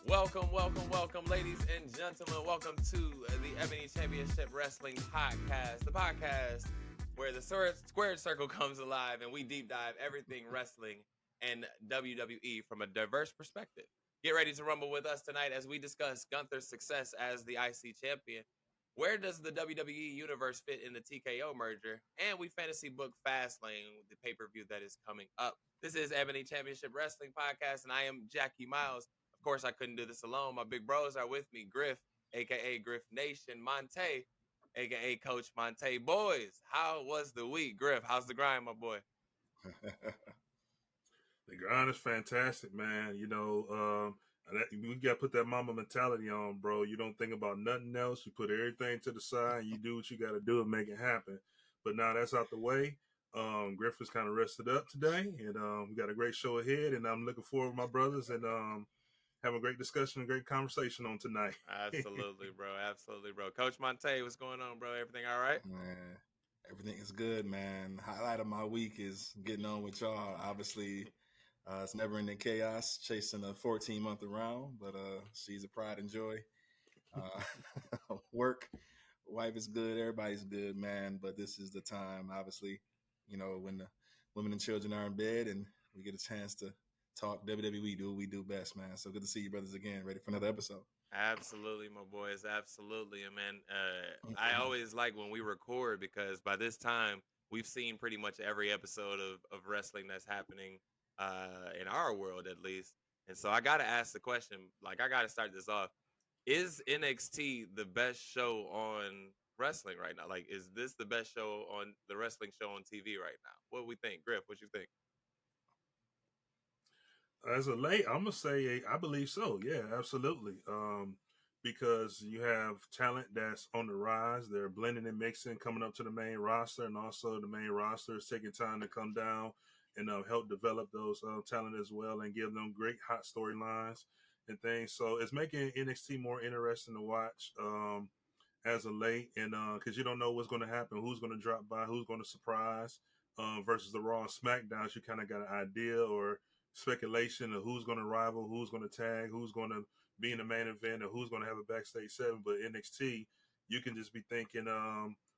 Welcome, ladies and gentlemen. Welcome to the Ebony Championship Wrestling podcast, the podcast where the squared circle comes alive and we deep dive everything wrestling and WWE from a diverse perspective. Get ready to rumble with us tonight as we discuss Gunther's success as the IC champion. Where does the WWE universe fit in the TKO merger? And we fantasy book Fastlane, the pay-per-view that is coming up. This is Ebony Championship Wrestling podcast, and I am Jackie Miles. Of course, I couldn't do this alone. My big bros are with me. Griff, a.k.a. Griff Nation. Montay, a.k.a. Coach Montay. Boys, how was the week? Griff, how's the grind, my boy? The grind is fantastic, man. We got to put that mama mentality on, bro. You don't think about nothing else. You put everything to the side. You do what you got to do and make it happen. But now that's out the way. Griff is kind of rested up today, and we got a great show ahead. And I'm looking forward, my brothers, and have a great discussion, a great conversation on tonight. Absolutely, bro. Absolutely, bro. Coach Montay, what's going on, bro? Everything all right? Man, everything is good, man. Highlight of my week is getting on with y'all. Obviously, it's never ending chaos chasing a 14-month around, but she's a pride and joy. Work, wife is good, everybody's good, man. But this is the time, obviously, when the women and children are in bed and we get a chance to talk WWE, do what we do best, man. So good to see you brothers again, ready for another episode. Absolutely, my boys. Absolutely. And man, I always like when we record because by this time we've seen pretty much every episode of wrestling that's happening in our world, at least. And so I got to ask the question, like, I got to start this off. Is NXT the best show on wrestling right now? Like, is this the best show on the wrestling show on TV right now? What do we think? Griff, what you think? As of late, I'm gonna say I believe so. Yeah, absolutely. Because you have talent that's on the rise. They're blending and mixing, coming up to the main roster, and also the main roster is taking time to come down and help develop those talent as well, and give them great hot storylines and things. So it's making NXT more interesting to watch as of late, and because you don't know what's going to happen, who's going to drop by, who's going to surprise. Versus the Raw and SmackDowns, you kind of got an idea or speculation of who's going to rival, who's going to tag, who's going to be in the main event, or who's going to have a backstage segment. But NXT, you can just be thinking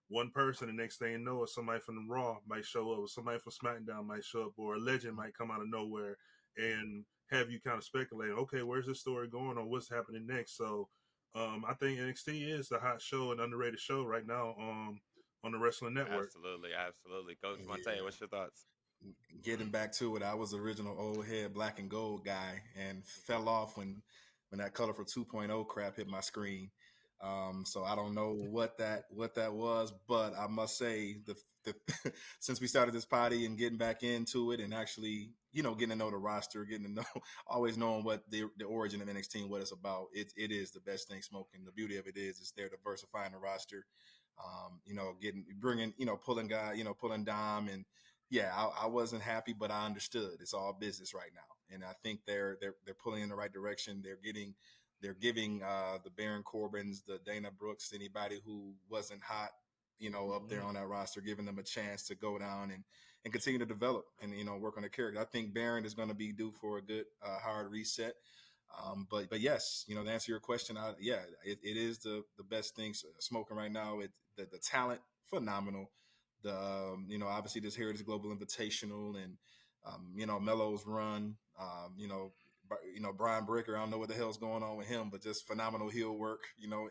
one person, the next thing you know, somebody from the Raw might show up, or somebody from SmackDown might show up, or a legend might come out of nowhere and have you kind of speculate, okay, where's this story going, or what's happening next? So I think NXT is the hot show and underrated show right now on the Wrestling Network. Absolutely. Coach Montay, Yeah. what's your thoughts? Getting back to it, I was the original old head black and gold guy and fell off when that Colorful 2.0 crap hit my screen. So I don't know what that was, but I must say the since we started this party and getting back into it and actually, getting to know the roster, getting to know, always knowing what the origin of NXT and what it's about, it is the best thing smoking. The beauty of it is they're diversifying the roster, pulling pulling Dom and, yeah, I wasn't happy, but I understood. It's all business right now, and I think they're pulling in the right direction. They're giving the Baron Corbins, the Dana Brooks, anybody who wasn't hot, up there on that roster, giving them a chance to go down and continue to develop and work on their character. I think Baron is going to be due for a good hard reset. But yes, to answer your question, it is the best thing smoking right now. The talent phenomenal. The obviously this Heritage Global Invitational and Melo's run. Brian Breaker. I don't know what the hell's going on with him, but just phenomenal heel work.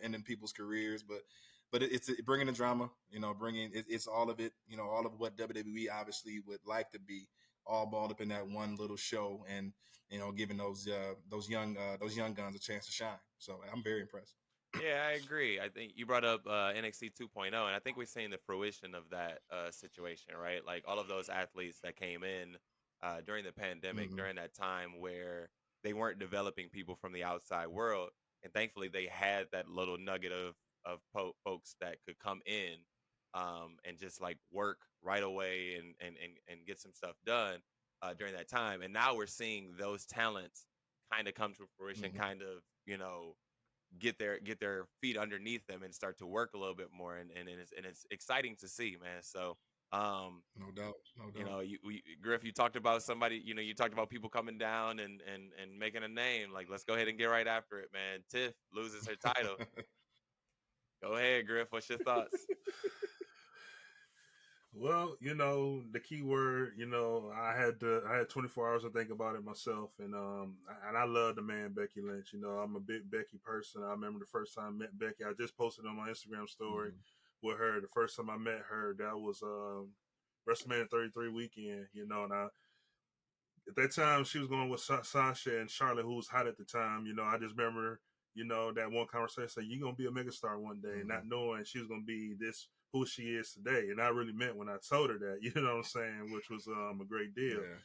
Ending people's careers, but it's bringing the drama. It's all of it. All of what WWE obviously would like to be, all balled up in that one little show, and giving those young guns a chance to shine. So I'm very impressed. Yeah, I agree. I think you brought up NXT 2.0, and I think we're seeing the fruition of that situation, right? Like all of those athletes that came in during the pandemic, Mm-hmm. during that time where they weren't developing people from the outside world, and thankfully they had that little nugget of folks that could come in and just like work right away and get some stuff done during that time. And now we're seeing those talents kind of come to fruition, Mm-hmm. kind of, get their feet underneath them and start to work a little bit more, and it's exciting to see, man. So No doubt. No You doubt. know, Griff, you talked about somebody. You know, you talked about people coming down and making a name. Like, let's go ahead and get right after it, man. Tiff loses her title. Go ahead, Griff. What's your thoughts? Well, the key word, I had 24 hours to think about it myself, and I love the man Becky Lynch. I'm a big Becky person. I remember the first time I met Becky. I just posted on my Instagram story Mhm. with her. The first time I met her, that was WrestleMania 33 weekend. And at that time she was going with Sasha and Charlotte, who was hot at the time. I just remember, that one conversation saying, "You're gonna be a megastar one day," Mhm. not knowing she was gonna be this who she is today. And I really meant when I told her that, you know what I'm saying, which was a great deal. Yeah.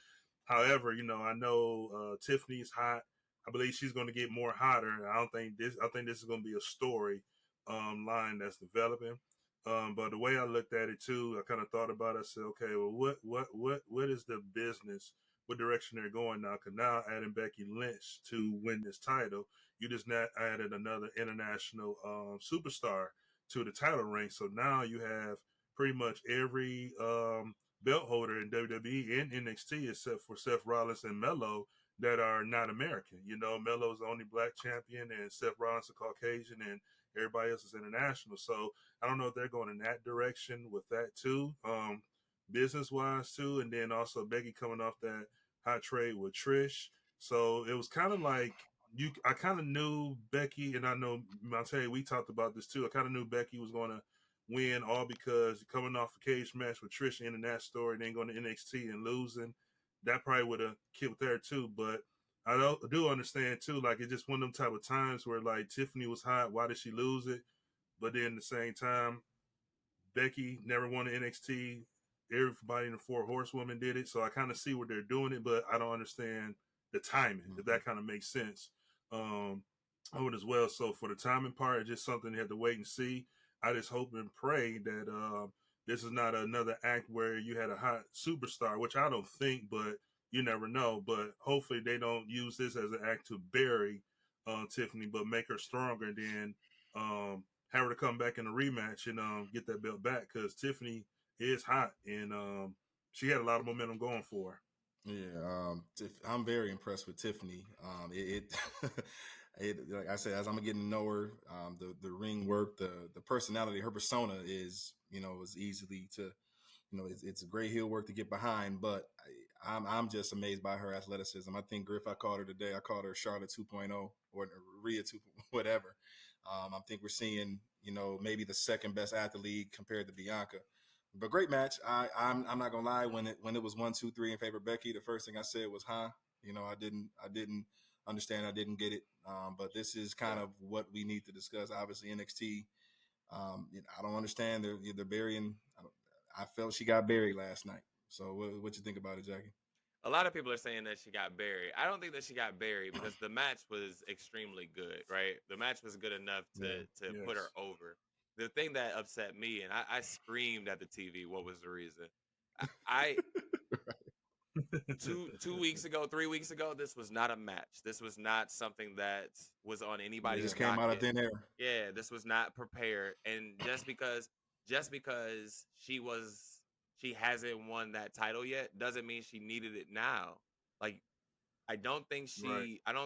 However, I know Tiffany's hot. I believe she's going to get more hotter. I think this is going to be a story line that's developing. But the way I looked at it too, I kind of thought about it. I said, okay, well, what is the business? What direction they're going now? Because now adding Becky Lynch to win this title, you just not added another international superstar to the title ring. So now you have pretty much every belt holder in WWE and NXT except for Seth Rollins and Melo that are not American. Melo's the only black champion, and Seth Rollins is Caucasian, and everybody else is international. So I don't know if they're going in that direction with that too, business wise too, and then also Becky coming off that hot trade with Trish. So it was kind of like I kind of knew Becky, and I know Montay. We talked about this too. I kind of knew Becky was going to win, all because coming off a cage match with Trish in that story, then going to NXT and losing, that probably would have killed there too. But do understand too, like it's just one of them type of times where like Tiffany was hot, why did she lose it? But then at the same time, Becky never won the NXT. Everybody in the Four Horsewomen did it, so I kind of see what they're doing it, but I don't understand the timing. If Mhm. that kind of makes sense, um, I would as well. So for the timing part, it's just something you have to wait and see. I just hope and pray that this is not another act where you had a hot superstar, which I don't think, but you never know. But hopefully they don't use this as an act to bury Tiffany, but make her stronger. And then have her to come back in a rematch and get that belt back, because Tiffany is hot and she had a lot of momentum going for her. Yeah, I'm very impressed with Tiffany. Like I said, as I'm getting to know her, the ring work, the personality, her persona is easily to, it's a great heel work to get behind. But I'm just amazed by her athleticism. I think Griff, I called her today. I called her Charlotte 2.0 or Rhea 2, whatever. I think we're seeing, maybe the second best athlete compared to Bianca. But great match. I'm not gonna lie. When it was 1, 2, 3 in favor of Becky, the first thing I said was, "Huh." I didn't understand. I didn't get it. But this is kind Yeah. of what we need to discuss. Obviously, NXT. I don't understand. They're burying. I felt she got buried last night. So what you think about it, Jackie? A lot of people are saying that she got buried. I don't think that she got buried because the match was extremely good, right? The match was good enough Yeah. to put her Yes. over. The thing that upset me, and I screamed at the TV, what was the reason? I 2 weeks ago, 3 weeks ago, this was not a match. This was not something that was on It anybody's just came out of docket. thin air. Yeah, this was not prepared. And just because she hasn't won that title yet doesn't mean she needed it now. Like Right. I don't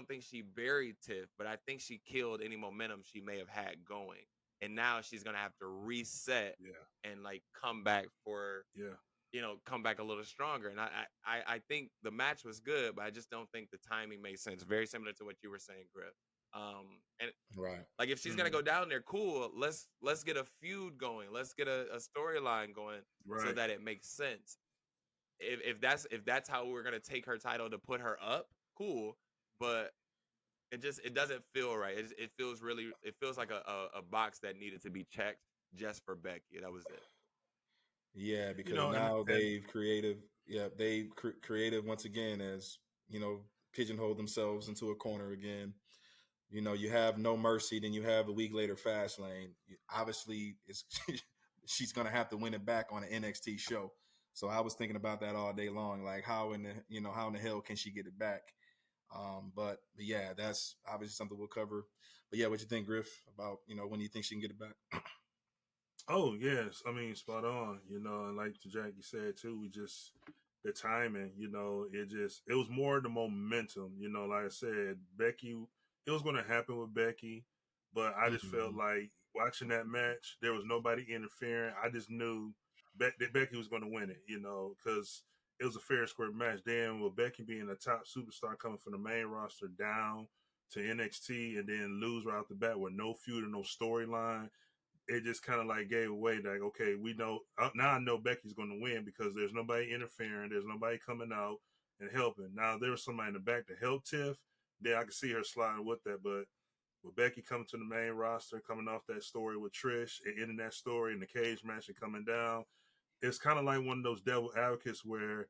think she buried Tiff, but I think she killed any momentum she may have had going. And now she's gonna have to reset Yeah. and like come back for Yeah. come back a little stronger. And I think the match was good, but I just don't think the timing made sense. Very similar to what you were saying, Griff. And Right. like if she's gonna Mm. go down there, cool. Let's get a feud going. Let's get a storyline going so Right. that it makes sense. If that's how we're gonna take her title to put her up, cool. But it doesn't feel right. It feels like a box that needed to be checked just for Becky. That was it. Yeah, You because know, now and they've creative once again, as pigeonholed themselves into a corner again. You have No Mercy, then you have a week later Fastlane. Obviously, it's she's gonna have to win it back on an NXT show. So I was thinking about that all day long, like how in the hell can she get it back? But yeah, that's obviously something we'll cover. But yeah, what you think, Griff, about when do you think she can get it back? Oh yes, I mean spot on. And like Jackie said too, we just the timing. It was more the momentum. Like I said, Becky, it was going to happen with Becky, but I just felt Mm-hmm. like watching that match, there was nobody interfering. I just knew that Becky was going to win it. Because it was a fair and square match. Then with Becky being a top superstar coming from the main roster down to NXT and then lose right off the bat with no feud and no storyline, it just kind of like gave away like, okay, we know now. I know Becky's going to win because there's nobody interfering, there's nobody coming out and helping. Now there was somebody in the back to help Tiff, then I could see her sliding with that. But with Becky coming to the main roster, coming off that story with Trish and ending that story in the cage match and coming down, it's kind of like one of those devil advocates where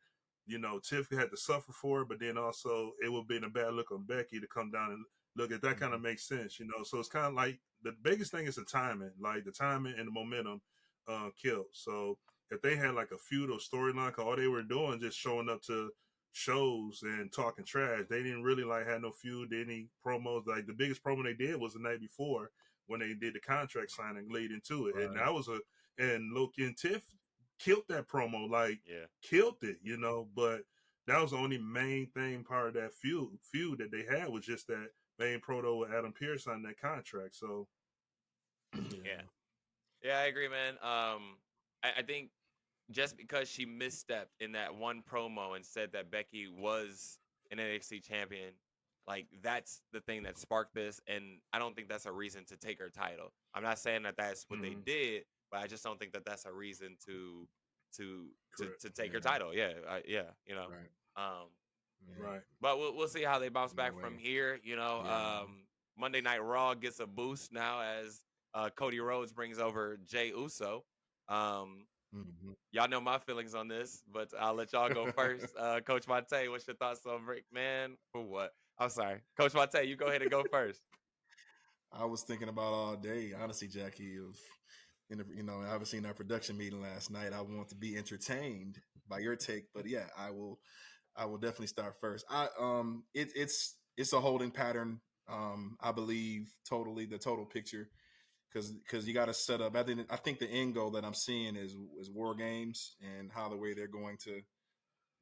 Tiff had to suffer for it, but then also it would be a bad look on Becky to come down and look at that. Kind Mm-hmm. of makes sense. So it's kind of like the biggest thing is the timing, like the timing and the momentum killed. So if they had like a feud or storyline, cause all they were doing just showing up to shows and talking trash, they didn't really like had no feud, any promos. Like the biggest promo they did was the night before when they did the contract signing leading to it, and Right. that was and Loki and Tiff killed that promo, like Yeah. killed it. But that was the only main thing part of that feud that they had was just that main proto with Adam Pearce on that contract. So Yeah. Yeah. Yeah, I agree, man. I think just because she misstepped in that one promo and said that Becky was an NXT champion, like that's the thing that sparked this, and I don't think that's a reason to take her title. I'm not saying that that's what they mhm, did, but I just don't think that that's a reason to correct, to take her Yeah. title. Yeah, yeah, Right. Um, Yeah. right. but we'll see how they bounce No back from way. here. Yeah. Monday Night Raw gets a boost now as Cody Rhodes brings over Jay Uso. Um, Mm-hmm. Y'all know my feelings on this, but I'll let y'all go first. Coach Montay, what's your thoughts on Rick? Man, for what? I'm sorry. Coach Montay, you go ahead and go first. I was thinking about all day, honestly, Jackie. Of obviously in our production meeting last night, I want to be entertained by your take, but yeah, I will. I will definitely start first. It's a holding pattern. I believe totally the total picture because you got to set up. I think the end goal that I'm seeing is war games and how the way they're going to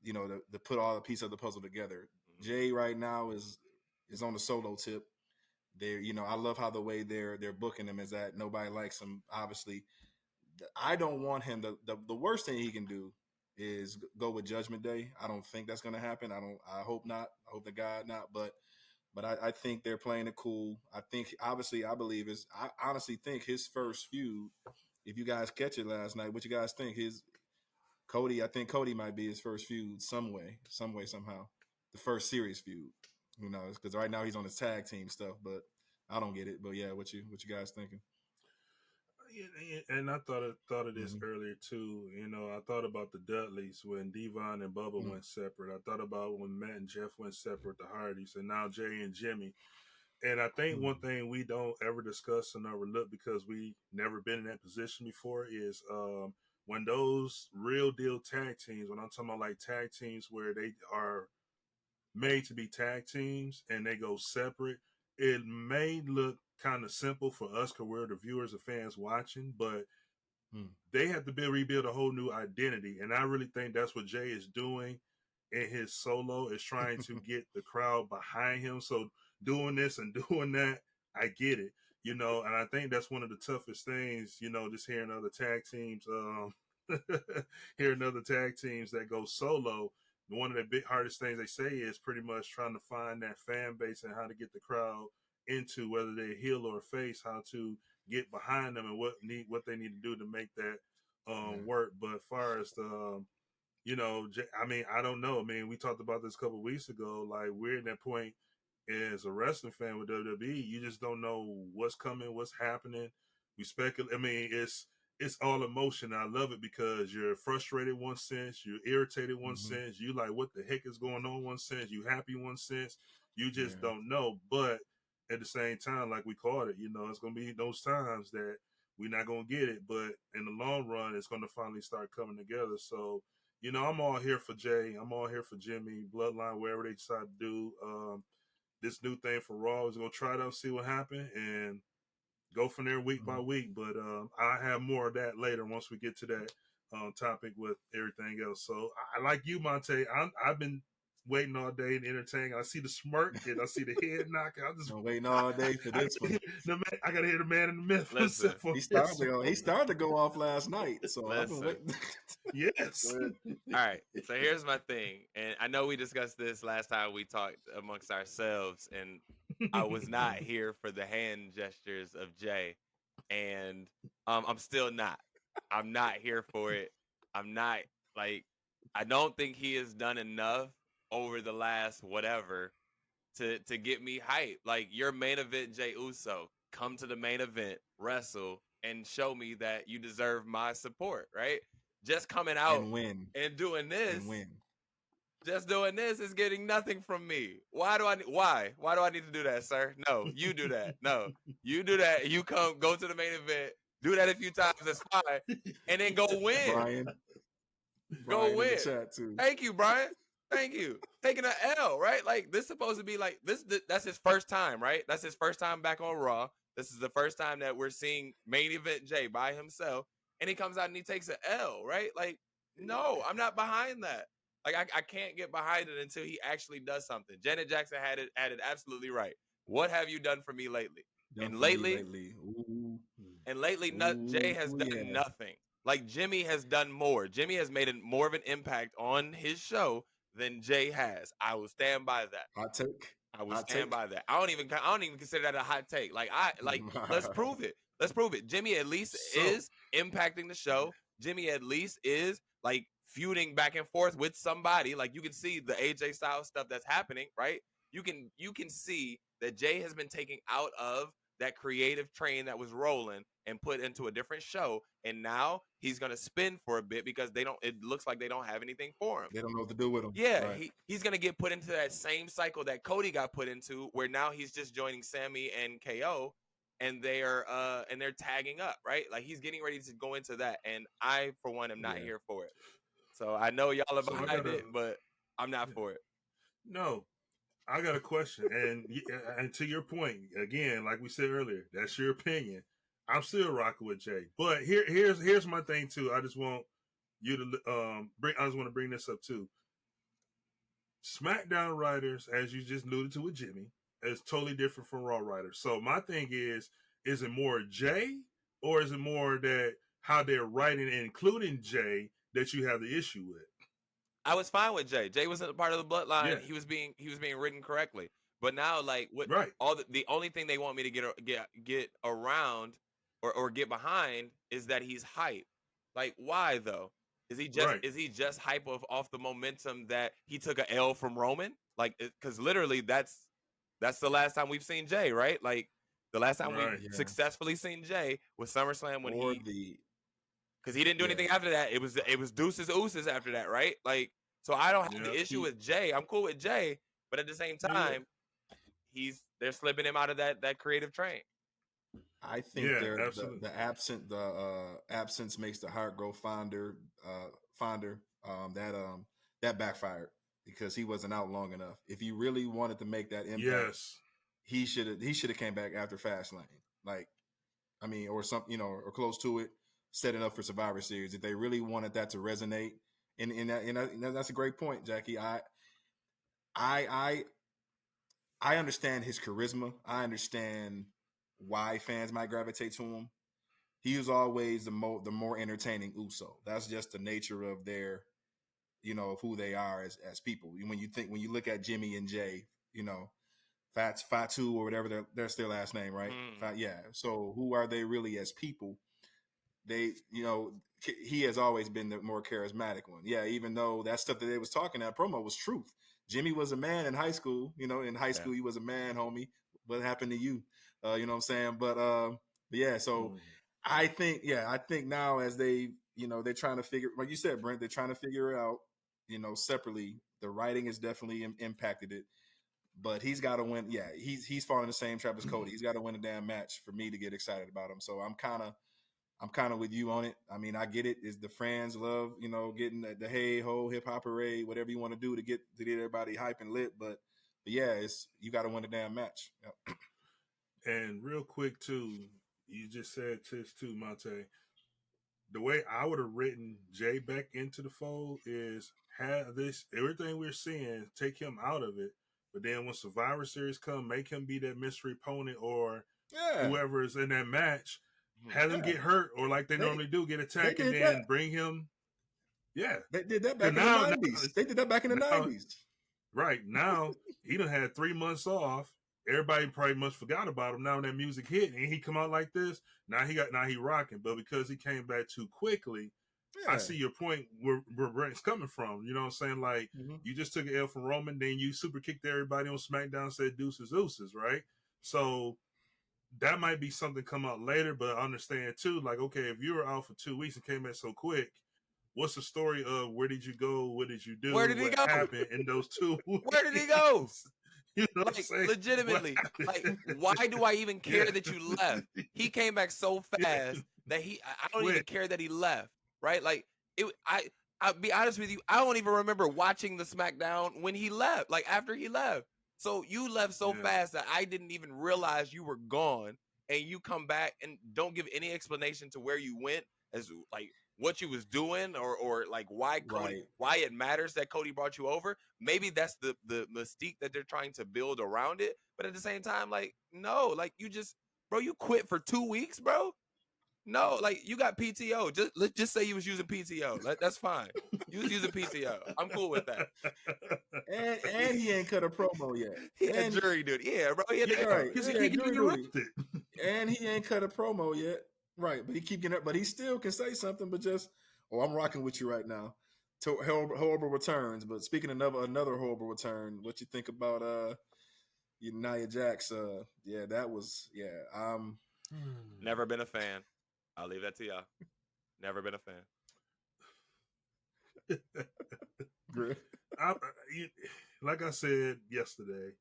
to put all the pieces of the puzzle together. Mhm. Jay right now is on the solo tip. I love how the way they're booking him is that nobody likes him. Obviously, I don't want him. The worst thing he can do is go with Judgment Day. I don't think that's going to happen. I hope not. I hope to God not. But I think they're playing it cool. I think obviously I believe is I honestly think his first feud. If you guys catch it last night, what you guys think? His Cody. I think Cody might be his first feud some way, somehow. The first serious feud. Who knows? Because right now he's on his tag team stuff, but I don't get it. But yeah, what you guys thinking? And I thought of this Mm-hmm. earlier too. I thought about the Dudleys when Devon and Bubba Mm-hmm. went separate. I thought about when Matt and Jeff went separate, the Hardys, and now Jay and Jimmy. And I think one thing we don't ever discuss and overlook because we never been in that position before is when those real deal tag teams, when I'm talking about like tag teams where they are made to be tag teams and they go separate, it may look kind of simple for us because we're the viewers or fans watching, but Mm-hmm. they have to rebuild a whole new identity. And I really think that's what Jay is doing in his solo, is trying to get the crowd behind him. So doing this and doing that, I get it. And I think that's one of the toughest things, just hearing other tag teams, hearing other tag teams that go solo. One of the big hardest things they say is pretty much trying to find that fan base and how to get the crowd into whether they're heel or face, how to get behind them and what they need to do to make that Yeah. work. But as far as the I mean, I don't know. I mean, we talked about this a couple of weeks ago. Like we're in that point as a wrestling fan with WWE, you just don't know what's coming, what's happening. We speculate. I mean, it's all emotion. I love it because you're frustrated one sense, you're irritated one Mm-hmm. sense, you like what the heck is going on one sense, you happy one sense, you just Yeah. don't know. But at the same time, like we called it, it's gonna be those times that we're not gonna get it, but in the long run, it's gonna finally start coming together. So, I'm all here for Jay. I'm all here for Jimmy, Bloodline, wherever they decide to do. This new thing for Raw is gonna try it out, see what happens, and go from there week by week. But I have more of that later once we get to that topic with everything else. So I like you, Montay. I've been waiting all day and entertaining. I see the smirk and I see the head knocking. I'm waiting all day for this one. I gotta hear the man in the myth. Listen, He started to go off last night, so I've been waiting. Yes. All right. So here's my thing, and I know we discussed this last time we talked amongst ourselves, and I was not here for the hand gestures of Jay, and I'm still not. I'm not here for it. I'm not like I don't think he has done enough over the last whatever to get me hyped. Like your main event, Jay Uso, come to the main event, wrestle, and show me that you deserve my support, right? Just coming out and win and doing this, and win. just doing this is getting nothing from me. Why do I need to do that, sir? No, you do that. No, you do that. You go to the main event, do that a few times, that's fine, and then go win. Brian Go win. in the chat too. Thank you, Brian. Thank you. Taking an L, right? Like this is supposed to be like this. That's his first time, right? That's his first time back on Raw. This is the first time that we're seeing main event Jay by himself, and he comes out and he takes an L, right? Like, no, I'm not behind that. Like, I can't get behind it until he actually does something. Janet Jackson had it absolutely right. What have you done for me lately? Lately, Jay has done nothing. Like Jimmy has done more. Jimmy has made more of an impact on his show than Jay has. I will stand by that. Hot take. I will stand by that. I don't even consider that a hot take. Let's prove it. Let's prove it. Jimmy at least is impacting the show. Jimmy at least is like feuding back and forth with somebody. Like you can see the AJ Styles stuff that's happening, right? You can see that Jay has been taken out of that creative train that was rolling and put into a different show, and now he's gonna spin for a bit because it looks like they don't have anything for him. They don't know what to do with him. Yeah, right. He's gonna get put into that same cycle that Cody got put into, where now he's just joining Sammy and KO, and they're tagging up, right? Like he's getting ready to go into that, and I, for one, am not here for it. So I know y'all are behind it, but I'm not for it. No, I got a question, and to your point, again, like we said earlier, that's your opinion. I'm still rocking with Jay, but here's my thing too. I just want you to I just want to bring this up too. SmackDown writers, as you just alluded to with Jimmy, is totally different from Raw writers. So my thing is it more Jay, or is it more that how they're writing and including Jay that you have the issue with? I was fine with Jay. Jay wasn't a part of the bloodline. Yeah. He was being written correctly. But now, like, what? Right. The only thing they want me to get around or get behind is that he's hype. Like, why though? Is he just hype off the momentum that he took an L from Roman? Like, because literally that's the last time we've seen Jay, right? Like, the last time we've successfully seen Jay was SummerSlam when because he didn't do anything after that. It was deuces ooses after that, right? Like, so I don't have the issue with Jay. I'm cool with Jay, but at the same time, they're slipping him out of that creative train. I think the absence makes the heart grow fonder. That backfired because he wasn't out long enough. If he really wanted to make that impact, he should have came back after Fastlane. Like, I mean, or something, or close to it, setting up for Survivor Series. If they really wanted that to resonate, and that's a great point, Jackie. I understand his charisma. I understand why fans might gravitate to him. He was always the more entertaining Uso. That's just the nature of their, of who they are as people. When you look at Jimmy and Jay, Fatu or whatever their their last name, right? So who are they really as people? They, he has always been the more charismatic one. Yeah, even though that stuff that they was talking that promo was truth. Jimmy was a man in high school. In high school he was a man, homie. What happened to you? You know what I'm saying? But yeah. So I think now as they, they're trying to figure, like you said, Brent, they're trying to figure it out. Separately, the writing has definitely impacted it. But he's got to win. Yeah, he's falling the same trap as Cody. He's got to win a damn match for me to get excited about him. So I'm kind of with you on it. I mean, I get it. Is the fans love, getting the hey ho hip hop parade, whatever you want to do to get everybody hype and lit. But yeah, you got to win a damn match. Yep. And real quick too, you just said this too, Monte. The way I would have written Jay back into the fold is have this everything we're seeing, take him out of it. But then when Survivor Series come, make him be that mystery opponent or Yeah, whoever is in that match, Mhm. have them yeah. get hurt or like they They normally do, get they attacked, and did that. then bring him. Yeah, They did that because back in the '90s. They did that back in the now '90s. right now he done had 3 months off. Everybody probably much forgot about him. Now when that music hit and he come out like this, now he rocking. But because he came back too quickly, I Yeah. see your point where Brent's coming from. You know what I'm saying? Like Mm-hmm. you just took an L from Roman, then you super kicked everybody on SmackDown and said deuces, deuces, right? So that might be something come out later, but I understand too. Like, okay, if you were out for 2 weeks and came back so quick, what's the story of where did you go? What did you Where do? did he What go? happened in those 2 weeks? Where did he go? You know what I'm Like, saying? legitimately, What like, happened? why do I even care Yeah. that you left? He came back so Yeah. fast that I don't even Quick. care that he left, right? Like, I'll be honest with you, I don't even remember watching the SmackDown when he left, like, after he left. So you left so Yeah. fast that I didn't even realize you were gone, and you come back and don't give any explanation to where you went, as like what you was doing, or like why Right. why it matters that Cody brought you over. Maybe that's the mystique that they're trying to build around it. But at the same time, like, no, like you just, bro, you quit for 2 weeks, bro. No, like you got PTO. Let's just say you was using PTO. That's fine. You was using PTO. I'm cool with that. And he ain't cut a promo yet. He had And jury duty. Yeah, bro. He had to Yeah, right, go. because he he had keep jury getting duty. interrupted. And he ain't cut a promo yet. Right, but he keep getting up. But he still can say something. But just, oh, I'm rocking with you right now. To horrible returns. But speaking of another horrible return, what you think about Nia Jax? Yeah, that was Never been a fan. I'll leave that to y'all. Never been a fan. Griff. Like I said yesterday,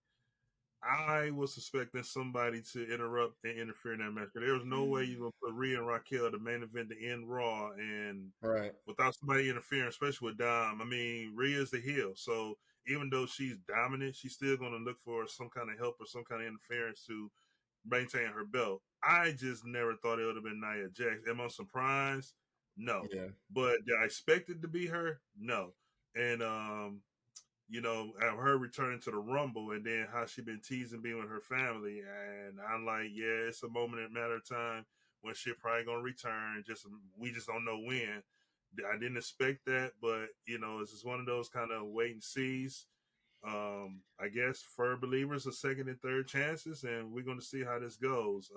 I was suspecting somebody to interrupt and interfere in that match. There was no way you gonna put Rhea and Raquel the main event to end Raw and Right. without somebody interfering, especially with Dom. I mean, Rhea's the heel, so even though she's dominant, she's still gonna look for some kind of help or some kind of interference to maintain her belt. I just never thought it would have been Nia Jax. Am I surprised? No. Yeah. But did I expect it to be her? No. And her returning to the Rumble and then how she been teasing being with her family. And I'm like, yeah, it's a moment in a matter of time when she probably gonna return. We just don't know when. I didn't expect that, but it's just one of those kind of wait and sees. I guess for believers are second and third chances, and we're gonna see how this goes.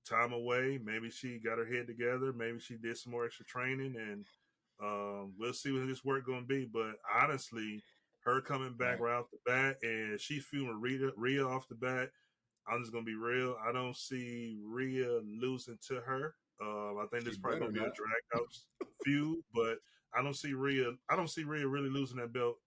Time away, maybe she got her head together, maybe she did some more extra training, and we'll see what this work gonna be. But honestly, her coming back Right. right off the bat, and she's feeling Rhea off the bat. I'm just gonna be real. I don't see Rhea losing to her. I think She this probably better gonna be a not. drag out feud, but I don't see Rhea. I don't see Rhea really losing that belt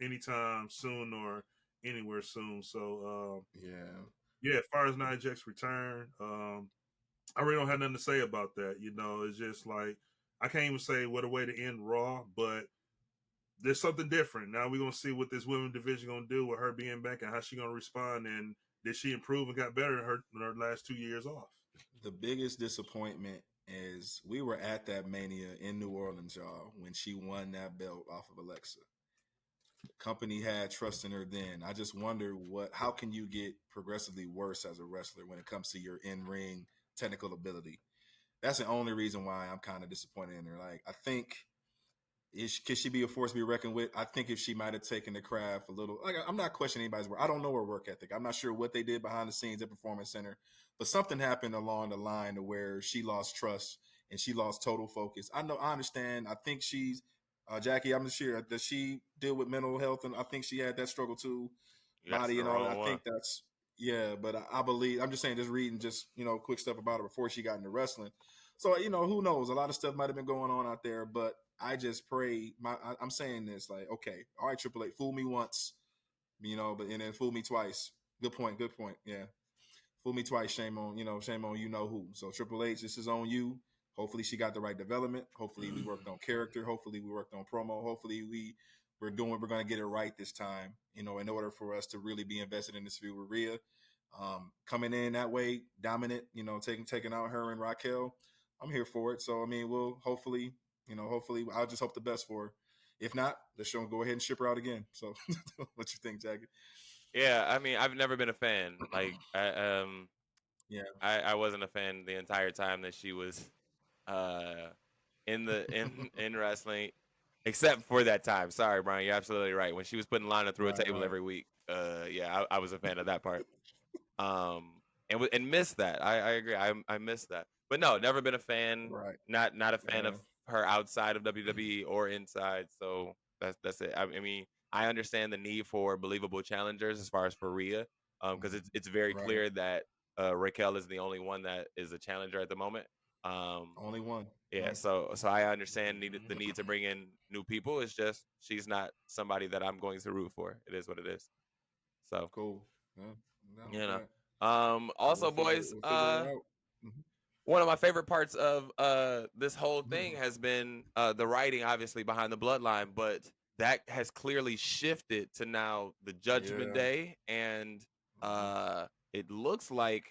anytime soon or anywhere soon. So Yeah. yeah, as far as Nia Jax's return, I really don't have nothing to say about that. It's just like I can't even say what a way to end Raw, but there's something different. Now we're gonna see what this women's division gonna do with her being back and how she gonna respond, and did she improve and got better in her last 2 years off? The biggest disappointment is we were at that Mania in New Orleans, y'all, when she won that belt off of Alexa. The company had trust in her then. I just wonder how can you get progressively worse as a wrestler when it comes to your in-ring technical ability? That's the only reason why I'm kind of disappointed in her. Like, I think can she be a force to be reckoned with? I think if she might have taken the craft a little, like I'm not questioning anybody's work. I don't know her work ethic. I'm not sure what they did behind the scenes at Performance Center, but something happened along the line to where she lost trust and she lost total focus. I understand. I think she's Jackie. I'm not sure. Does she deal with mental health? And I think she had that struggle too, You asked body the and all that. wrong I one. think that's but I believe. I'm just saying, just reading quick stuff about her before she got into wrestling. So who knows? A lot of stuff might have been going on out there, but I just pray. I'm saying this like, okay, all right, Triple H, fool me once, but and then fool me twice. Good point. Good point. Yeah, fool me twice. Shame on you know who. So Triple H, this is on you. Hopefully she got the right development. Hopefully we worked on character. Hopefully we worked on promo. Hopefully we're going to get it right this time. In order for us to really be invested in this feud with Rhea. Coming in that way, dominant, taking out her and Raquel. I'm here for it. So I mean, we'll hopefully, I'll just hope the best for her. If not, let's go ahead and ship her out again. So what you think, Jackie? Yeah, I mean, I've never been a fan. Like, Yeah. I wasn't a fan the entire time that she was uh in wrestling, except for that time. Sorry, Brian, you're absolutely right. When she was putting Lana through a table Right. every week, yeah, I was a fan of that part. And missed that. I agree. I missed that. But no, never been a fan. Right. Not a fan Yeah. of her outside of WWE or inside. So that's it. I mean, I understand the need for believable challengers as far as for Rhea, because it's very Right. clear that Raquel is the only one that is a challenger at the moment. Only one. Yeah, Right. so I understand the need to bring in new people. It's just she's not somebody that I'm going to root for. It is what it is. So Cool. Yeah. No, you know. okay. Also, boys, We'll figure it out. one of my favorite parts of this whole thing has been the writing, obviously behind the bloodline, but that has clearly shifted to now the Judgment Yeah. Day, and it looks like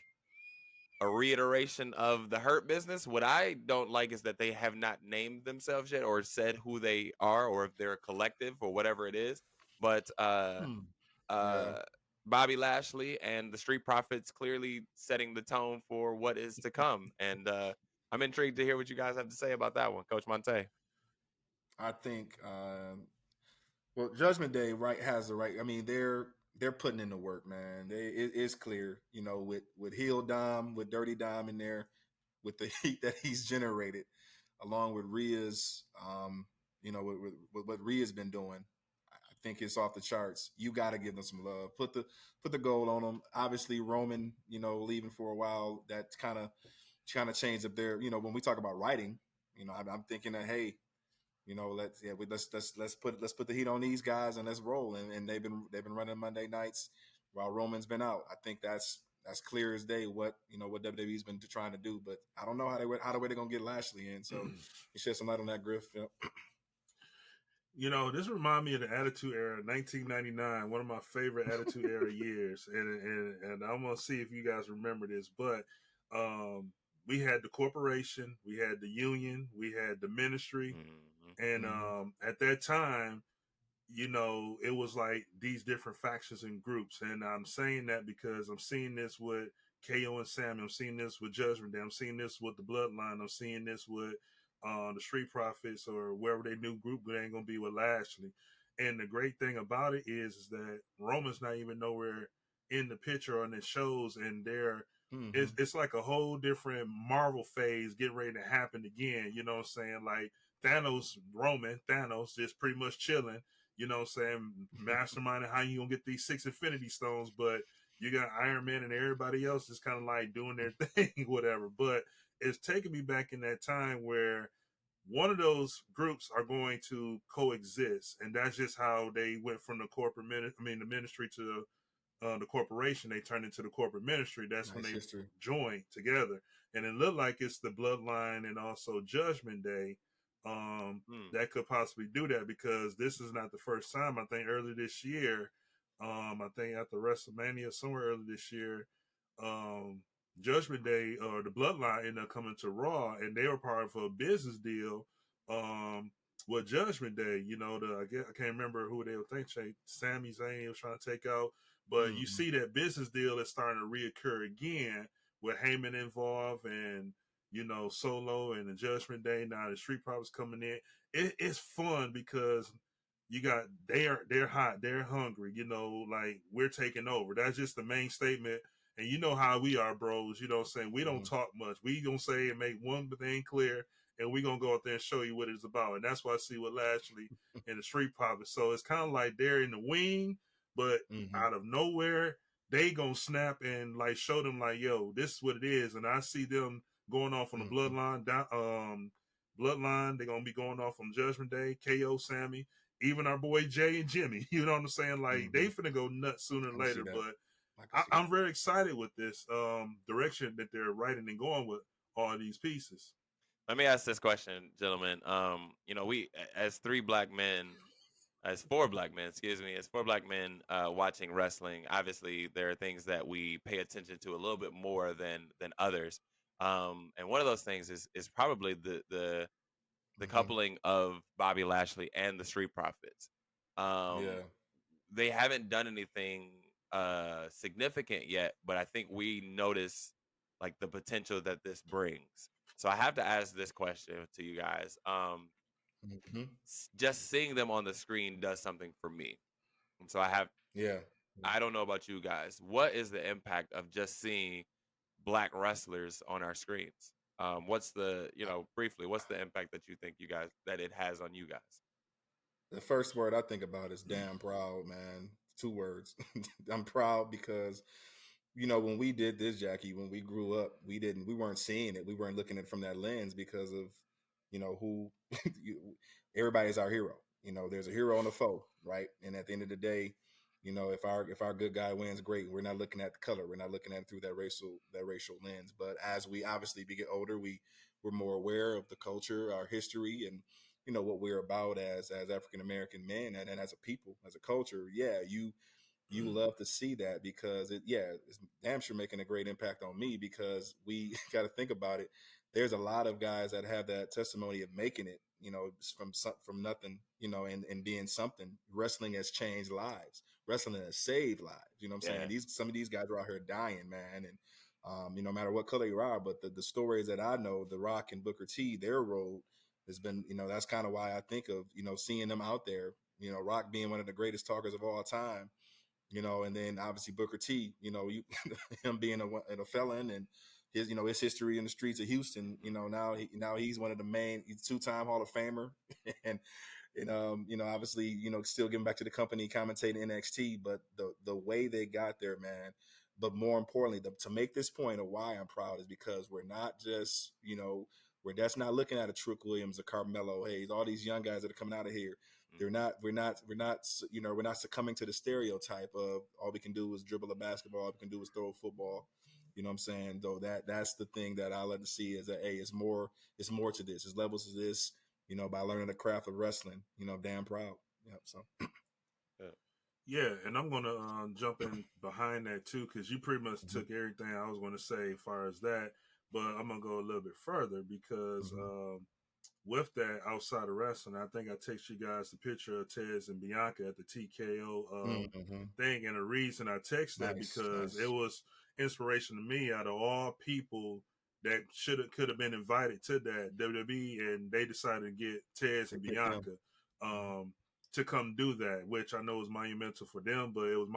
a reiteration of the Hurt Business. What I don't like is that they have not named themselves yet or said who they are or if they're a collective or whatever it is. But Yeah. Bobby Lashley and the Street Profits clearly setting the tone for what is to come. And I'm intrigued to hear what you guys have to say about that one, Coach Montay. I think well, Judgment Day has the right. I mean, they're putting in the work, man. It's clear, with heel Dom, with Dirty Dom in there, with the heat that he's generated, along with Rhea's, with what Rhea's been doing. I think it's off the charts. You got to give them some love. Put the gold on them. Obviously, Roman, leaving for a while. That kind of changed up there. When we talk about writing, I'm thinking that, hey, let's put the heat on these guys and let's roll. And they've been running Monday nights while Roman's been out. I think that's clear as day what WWE's been trying to do. But I don't know how they're gonna get Lashley in. So you shed some light on that, Griff. This reminds me of the Attitude Era, 1999, one of my favorite Attitude Era years, and I'm gonna see if you guys remember this, but we had the corporation, we had the union, we had the ministry, and at that time, it was like these different factions and groups, and I'm saying that because I'm seeing this with KO and Sammy, I'm seeing this with Judgment Day, I'm seeing this with the Bloodline, I'm seeing this with the Street Profits or wherever their new group ain't gonna be with Lashley. And the great thing about it is that Roman's not even nowhere in the picture on the shows, and it's like a whole different Marvel phase getting ready to happen again. You know what I'm saying? Like Thanos just pretty much chilling. You know what I'm saying? Masterminding how you gonna get these 6 Infinity Stones, but you got Iron Man and everybody else just kind of like doing their thing, whatever. But it's taking me back in that time where one of those groups are going to coexist, and that's just how they went from the the ministry to the corporation. They turned into the corporate ministry. That's when they joined together, and it looked like it's the Bloodline and also Judgment Day that could possibly do that, because this is not the first time. I think early this year, I think after WrestleMania, somewhere early this year, Judgment Day or the Bloodline ended up coming to Raw, and they were part of a business deal with Judgment Day. I can't remember who they were thinking. Sami Zayn was trying to take out, but you see that business deal is starting to reoccur again with Heyman involved, and Solo and the Judgment Day. Now the Street Profits coming in. It's fun because they're hot, they're hungry. Like we're taking over. That's just the main statement. And you know how we are, bros. You know what I'm saying? We don't talk much. We gonna say and make one thing clear, and we gonna go out there and show you what it's about. And that's what I see with Lashley and the Street Profits. So it's kind of like they're in the wing, but out of nowhere, they gonna snap and like show them like, yo, this is what it is. And I see them going off on the Bloodline. Bloodline, they're gonna be going off on Judgment Day, KO, Sammy, even our boy Jay and Jimmy. You know what I'm saying? Like they finna go nuts sooner or later. But I'm very excited with this direction that they're writing and going with all these pieces. Let me ask this question, gentlemen. We as 3 black men as four black men, excuse me, as four black men watching wrestling, obviously there are things that we pay attention to a little bit more than others. And one of those things is probably the Hmm. coupling of Bobby Lashley and the Street Profits. Um, Yeah. they haven't done anything significant yet, but I think we notice like the potential that this brings. So I have to ask this question to you guys. Hmm. Just seeing them on the screen does something for me. And so I have, Yeah. I don't know about you guys. What is the impact of just seeing black wrestlers on our screens? What's the, briefly, what's the impact that you think you guys, that it has on you guys? The first word I think about is damn proud, man. Two words. I'm proud because when we did this, Jackie, when we grew up, we weren't seeing it. We weren't looking at it from that lens because of, who you, everybody's our hero. There's a hero and a foe, right? And at the end of the day, if our good guy wins, great. We're not looking at the color. We're not looking at it through that racial lens. But as we obviously get older, we're more aware of the culture, our history, and what we're about as African American men, and as a people, as a culture. Yeah, you love to see that because it's damn sure making a great impact on me because we got to think about it. There's a lot of guys that have that testimony of making it, from nothing, and being something. Wrestling has changed lives. Wrestling has saved lives. You know what I'm Yeah. saying? Some of these guys are out here dying, man, and no matter what color you are. But the stories that I know, The Rock and Booker T, their road has been, that's kind of why I think of, seeing them out there. Rock being one of the greatest talkers of all time, and then obviously Booker T, him being a felon and his history in the streets of Houston, now he's one of the main, he's two-time Hall of Famer and obviously, still getting back to the company, commentating NXT, but the way they got there, man. But more importantly, to make this point of why I'm proud is because we're not just, we're that's not looking at a Trick Williams, a Carmelo Hayes, all these young guys that are coming out of here. We're not succumbing to the stereotype of all we can do is dribble a basketball, all we can do is throw a football. You know what I'm saying? Though that's the thing that I like to see is that, hey, it's more to this. There's levels to this, by learning the craft of wrestling. Damn proud. Yeah. So Yeah. Yeah, and I'm gonna jump in behind that too, because you pretty much Mhm. took everything I was gonna say as far as that. But I'm gonna go a little bit further because Mhm. with that outside of wrestling, I think I text you guys the picture of Tez and Bianca at the TKO Mhm. thing, and the reason I text that Nice, because it nice. was inspiration to me. Out of all people that could have been invited to that WWE, and they decided to get Tez They and picked them. Bianca. Mhm. To come do that, which I know was monumental for them, but it was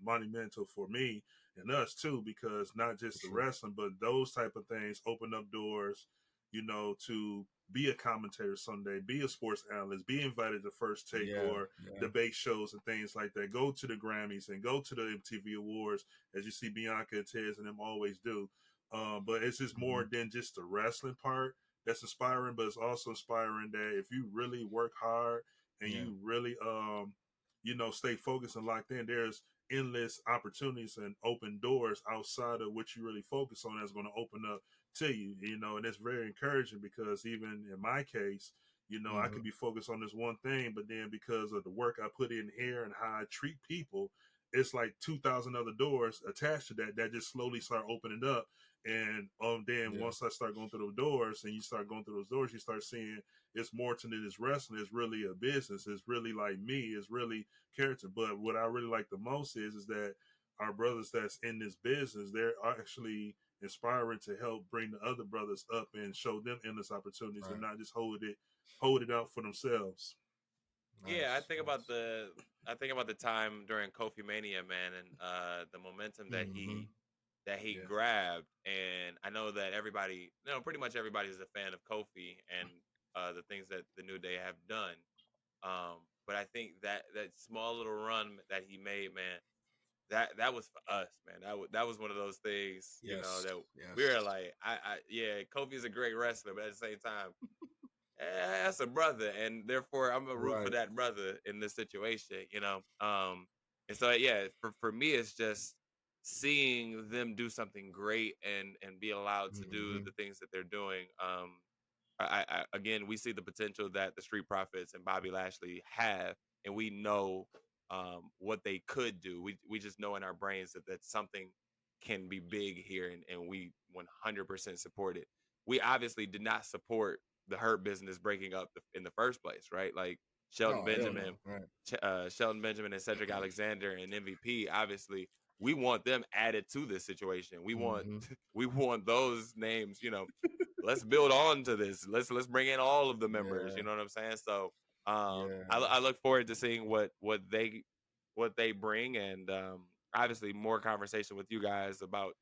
monumental for me and us too, because not For just the sure. wrestling, but those type of things open up doors, to be a commentator someday, be a sports analyst, be invited to First Take Yeah. or Yeah. debate shows and things like that. Go to the Grammys and go to the MTV Awards, as you see Bianca and Tez and them always do. But it's just more Mhm. than just the wrestling part that's inspiring, but it's also inspiring that if you really work hard and Yeah. you really stay focused and locked in, there's endless opportunities and open doors outside of what you really focus on that's going to open up to you, and it's very encouraging because even in my case, I could Mhm. be focused on this one thing, but then because of the work I put in here and how I treat people, it's like 2,000 other doors attached to that just slowly start opening up. And then Yeah. once I start going through those doors and you start going through those doors, you start seeing it's more to than this wrestling. It's really a business. It's really like me. It's really character. But what I really like the most is that our brothers that's in this business, they're actually inspiring to help bring the other brothers up and show them endless opportunities and Right. not just hold it out for themselves. Yeah, Nice. Nice. I think about the time during Kofi Mania, man, and the momentum that Mhm. he Yeah. grabbed, and I know that everybody, pretty much everybody is a fan of Kofi and the things that the New Day have done. But I think that small little run that he made, man, that was for us, man. That was one of those things, Yes. that we Yes. were like, yeah, Kofi's a great wrestler, but at the same time, that's a brother, and therefore I'm gonna root for Right. that brother in this situation. And so yeah, for me, it's just seeing them do something great and be allowed to do Mhm. the things that they're doing. Again, we see the potential that the Street Profits and Bobby Lashley have, and we know what they could do. We just know in our brains that something can be big here, and we 100% support it. We obviously did not support the Hurt Business breaking up in the first place, right? Like Shelton No, hell Benjamin, no. Right. Shelton Benjamin and Cedric Alexander and MVP. Obviously, we want them added to this situation. We want Mm-hmm. we want those names. Let's build on to this. Let's bring in all of the members. Yeah. You know what I'm saying? So Yeah. I look forward to seeing what they bring, and obviously more conversation with you guys about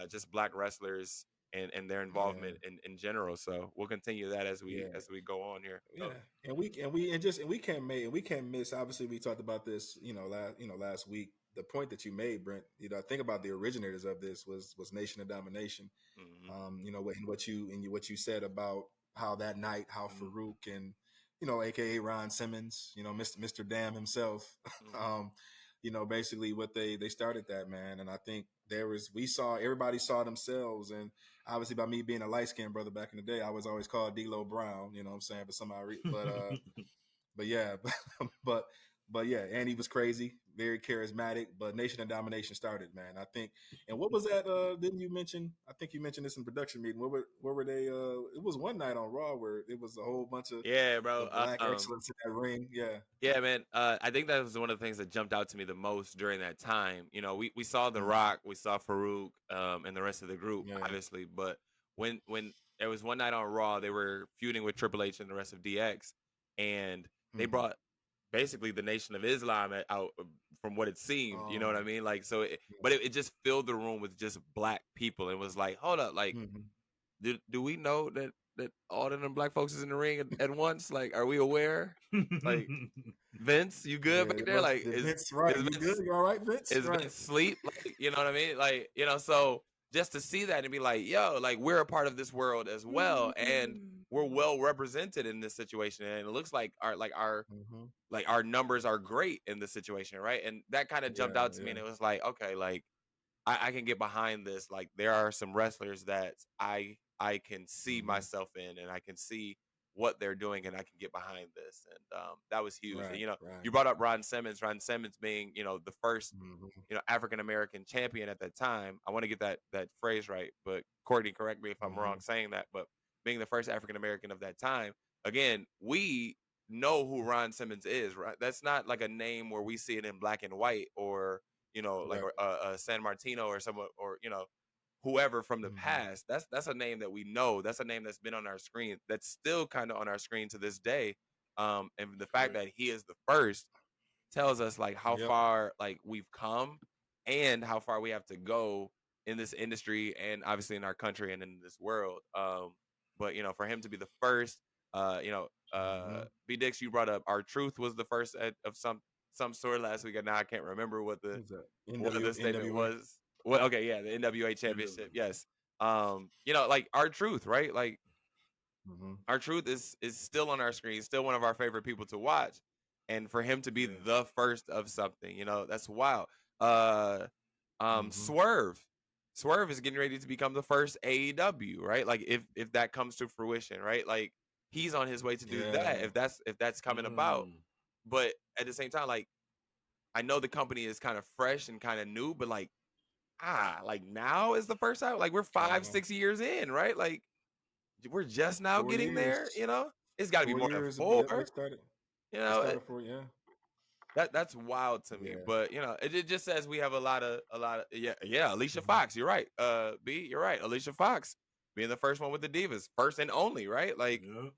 just Black wrestlers and their Yeah. involvement in general. So we'll continue that as we Yeah. go on here. Yeah, So, we can't miss. Obviously, we talked about this, last week. The point that you made, Brent. I think about the originators of this was Nation of Domination. mhm, What you said about how that night, how Mhm. Farouk and AKA Ron Simmons, Mr. Dam himself, mhm. basically what they started that, man. And I think everybody saw themselves, and obviously by me being a light skinned brother back in the day, I was always called D-Lo Brown, you know what I'm saying, for somebody, but yeah, but yeah, and he was crazy, very charismatic. But Nation of Domination started, man. I think. And what was that? Didn't you mention? I think you mentioned this in production meeting. Where were they? It was one night on Raw where it was a whole bunch Yeah, bro. of Black excellence in that ring. Yeah. Yeah, man. I think that was one of the things that jumped out to me the most during that time. We saw The Mm, Rock, we saw Farouk, and the rest of the group, yeah. obviously. But when there was one night on Raw, they were feuding with Triple H and the rest of DX, and they Mm-hmm. brought basically the Nation of Islam out from what it seemed. You know what I mean? Like, so, but it just filled the room with just Black people. It was like, hold up, like, Mm-hmm. do we know that all of them Black folks is in the ring at once? Like, are we aware? Like, Vince, you good Yeah, back there? Like, the is Vince, right? is You good? Vince You all right, Vince? is Right. Vince sleep? Like, you know what I mean? Like, so just to see that and be like, yo, like we're a part of this world as well, and we're well represented in this situation, and it looks like Mm-hmm. our numbers are great in this situation, right? And that kind of jumped Yeah, out to me, yeah. and it was like, okay, like I can get behind this. Like there are some wrestlers that I can see Mm-hmm. myself in, and I can see what they're doing, and I can get behind this. And that was huge. And Right, right. you brought up Ron Simmons. Ron Simmons being the first Mm-hmm. African American champion at that time. I want to get that phrase right, but Courtney, correct me if I'm Mm-hmm. wrong saying that. But being the first African American of that time, again, we know who Ron Simmons is, right? That's not like a name where we see it in black and white, or like Correct. a San Martino or someone, or whoever from the Mm-hmm. past. That's a name that we know. That's a name that's been on our screen. That's still kind of on our screen to this day. And the fact Correct. that he is the first tells us like how Yep. far like we've come, and how far we have to go in this industry, and obviously in our country and in this world. But for him to be the first, Mm-hmm. B Dix, you brought up our truth was the first of some sort last week, and now I can't remember what Who's that? the statement NWA. was. Well, okay, yeah, the NWA championship, NW. yes. Like our truth, right? Like Mm-hmm. our truth is still on our screen, still one of our favorite people to watch, and for him to be Yeah. the first of something, that's wild. uh Mm-hmm. Swerve is getting ready to become the first AEW, right? Like if that comes to fruition, right? Like he's on his way to do that, Yeah. if that's coming about. Mm. But at the same time, like I know the company is kind of fresh and kind of new, but like now is the first time. Like we're five, Uh, 6 years in, right? Like we're just now 4 years. getting there, It's got to be Four more than years. four. Yep, they started. You They know, started for, yeah. that's wild to me. Yeah. But it just says we have a lot of yeah. Alicia Mhm. Fox, you're right. B, you're right. Alicia Fox being the first one with the Divas, first and only, right? Like Yeah.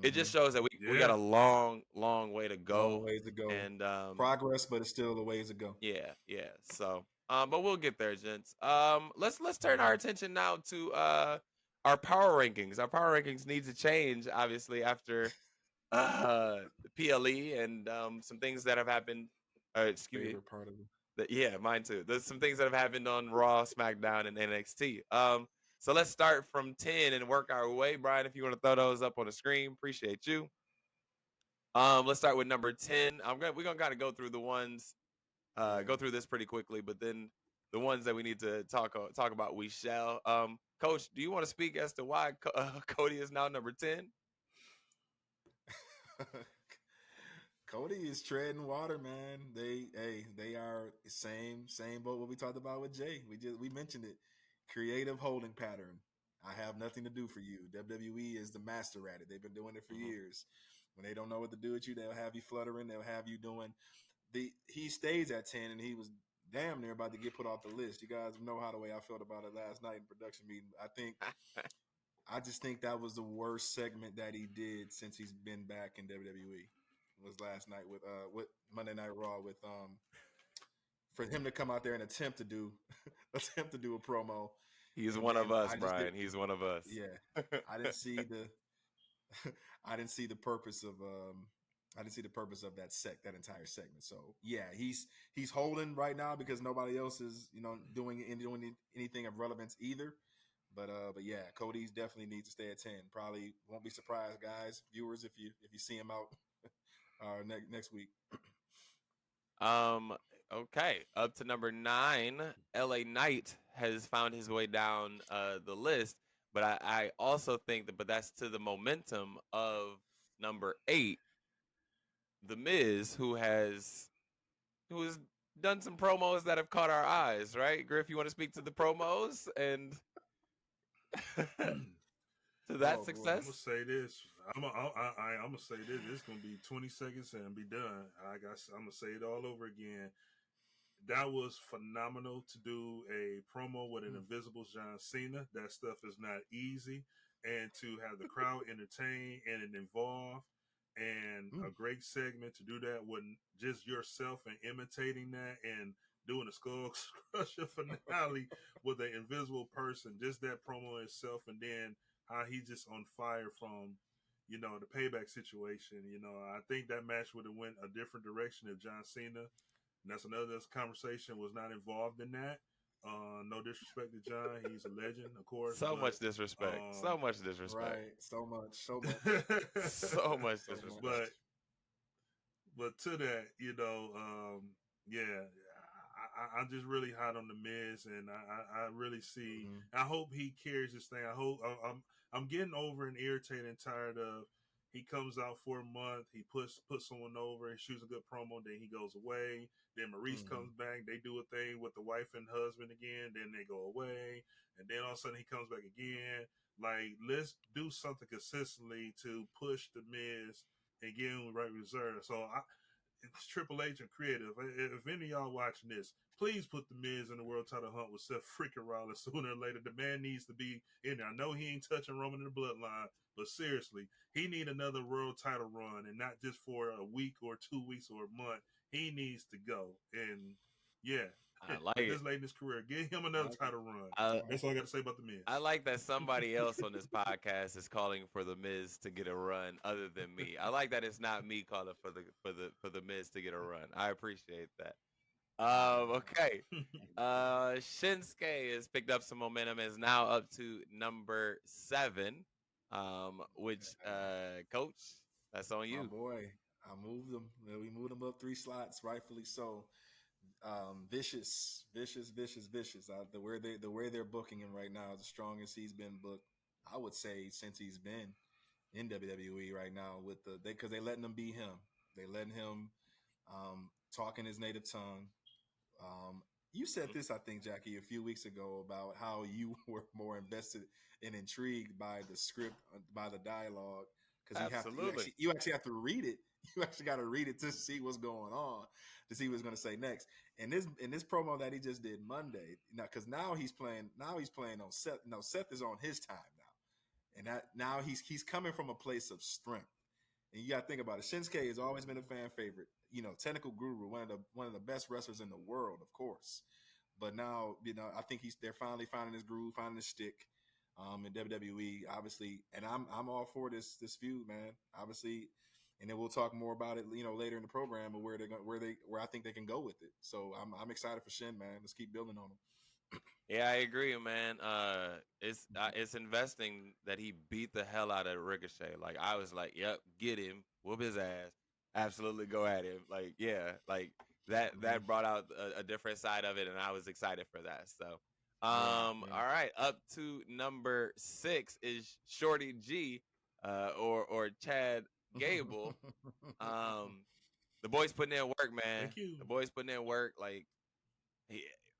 it just Mhm. shows that we got Yeah. a long, long way to Long go. ways to go. And Progress, but it's still a ways to go. yeah. So but we'll get there, gents. Let's turn our Mhm. attention now to our power rankings. Our power rankings need to change, obviously, after the PLE and some things that have happened. Excuse me. Favorite part of it. Yeah, mine too. There's some things that have happened on Raw, SmackDown, and NXT. So let's start from 10 and work our way. Brian, if you want to throw those up on the screen, appreciate you. Let's start with number 10. We're gonna kind of go through the ones, go through this pretty quickly, but then the ones that we need to talk about, we shall. Coach, do you want to speak as to why Cody is now number 10? Cody is treading water, man. They are same boat what we talked about with Jay. We mentioned it. Creative holding pattern. I have nothing to do for you. WWE is the master at it. They've been doing it for years. When they don't know what to do with you, they'll have you fluttering. They'll have you doing he stays at 10 and he was damn near about to get put off the list. You guys know how the way I felt about it last night in production meeting. I just think that was the worst segment that he did since he's been back in WWE. Was last night with Monday Night Raw with for him to come out there and attempt to do a promo. He's one of us, Brian. He's one of us. Yeah, I didn't see the I didn't see the purpose of that entire segment. So yeah, he's holding right now because nobody else is doing anything of relevance either. But yeah, Cody's definitely needs to stay at 10. Probably won't be surprised, guys, viewers, if you see him out next week. Okay, up to number 9, LA Knight has found his way down the list, but I also think that, but that's to the momentum of number 8, The Miz, who has done some promos that have caught our eyes, right? Griff, you want to speak to the promos and to that success? I'm gonna say this. I'm gonna say this. It's gonna be 20 seconds and be done. I'm gonna say it all over again. That was phenomenal to do a promo with an invisible John Cena. That stuff is not easy, and to have the crowd entertained and involved, and a great segment to do that with just yourself and imitating that and doing a skull crusher finale with an invisible person. Just that promo itself, and then how he's just on fire from, the payback situation. I think that match would have went a different direction if John Cena, and that's another conversation, was not involved in that. No disrespect to John. He's a legend, of course. Much disrespect. So much disrespect. Right. So much. So much disrespect. But to that, yeah, I'm just really hot on the Miz, and I really see. I hope he carries this thing. I'm getting over and irritated and tired of. He comes out for a month. He puts someone over. He shoots a good promo. Then he goes away. Then Maurice comes back. They do a thing with the wife and husband again. Then they go away. And then all of a sudden he comes back again. Like, let's do something consistently to push the Miz and get him right reserve. So it's Triple H and creative. If any of y'all watching this, please put the Miz in the world title hunt with Seth freaking Rollins sooner or later. The man needs to be in there. I know he ain't touching Roman in the bloodline, but seriously, he need another world title run, and not just for a week or 2 weeks or a month. He needs to go. And yeah, I like it. This late in his career, give him another title run. That's all I got to say about the Miz. I like that somebody else on this podcast is calling for the Miz to get a run other than me. I like that it's not me calling for the Miz to get a run. I appreciate that. Okay. Shinsuke has picked up some momentum, is now up to number 7. Which Coach, that's on you. My boy, I moved him. We moved him up 3 slots, rightfully so. Vicious. The way they're booking him right now is the strongest he's been booked, I would say, since he's been in WWE right now. Because they letting him be him. They letting him talk in his native tongue. You said this, I think, Jackie, a few weeks ago about how you were more invested and intrigued by the script, by the dialogue, because you actually have to read it. You actually got to read it to see what's going on, to see what he's going to say next. And this promo that he just did Monday, because now he's playing on Seth. No, Seth is on his time now, and that now he's coming from a place of strength. And you got to think about it. Shinsuke has always been a fan favorite. Technical guru, one of the best wrestlers in the world, of course. But now, I think they're finally finding his groove, finding his stick in WWE, obviously. And I'm all for this feud, man. Obviously, and then we'll talk more about it, later in the program, and where I think they can go with it. So I'm excited for Shin, man. Let's keep building on him. Yeah, I agree, man. It's investing that he beat the hell out of Ricochet. Like, I was like, yep, get him, whoop his ass, absolutely go at him. Like, yeah, like that brought out a different side of it, and I was excited for that. So, all right, up to number 6 is Shorty G, or Chad Gable. The boy's putting in work, man. Thank you. The boy's putting in work. Like,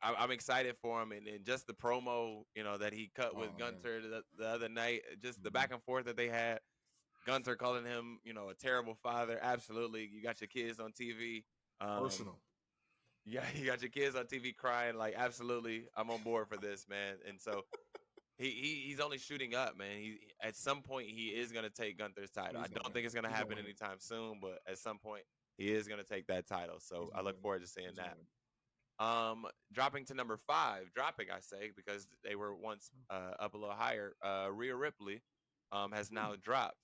I'm excited for him, and just the promo, that he cut with Gunther the other night, just the back and forth that they had. Gunther calling him, a terrible father. Absolutely, you got your kids on TV. Personal. Yeah, you got your kids on TV crying. Like, absolutely, I'm on board for this, man. And so he's only shooting up, man. He at some point he is gonna take Gunther's title. I don't think it's gonna happen anytime soon, but at some point he is gonna take that title. So I look forward to seeing that. Dropping to number 5, I say, because they were once up a little higher. Rhea Ripley has now dropped.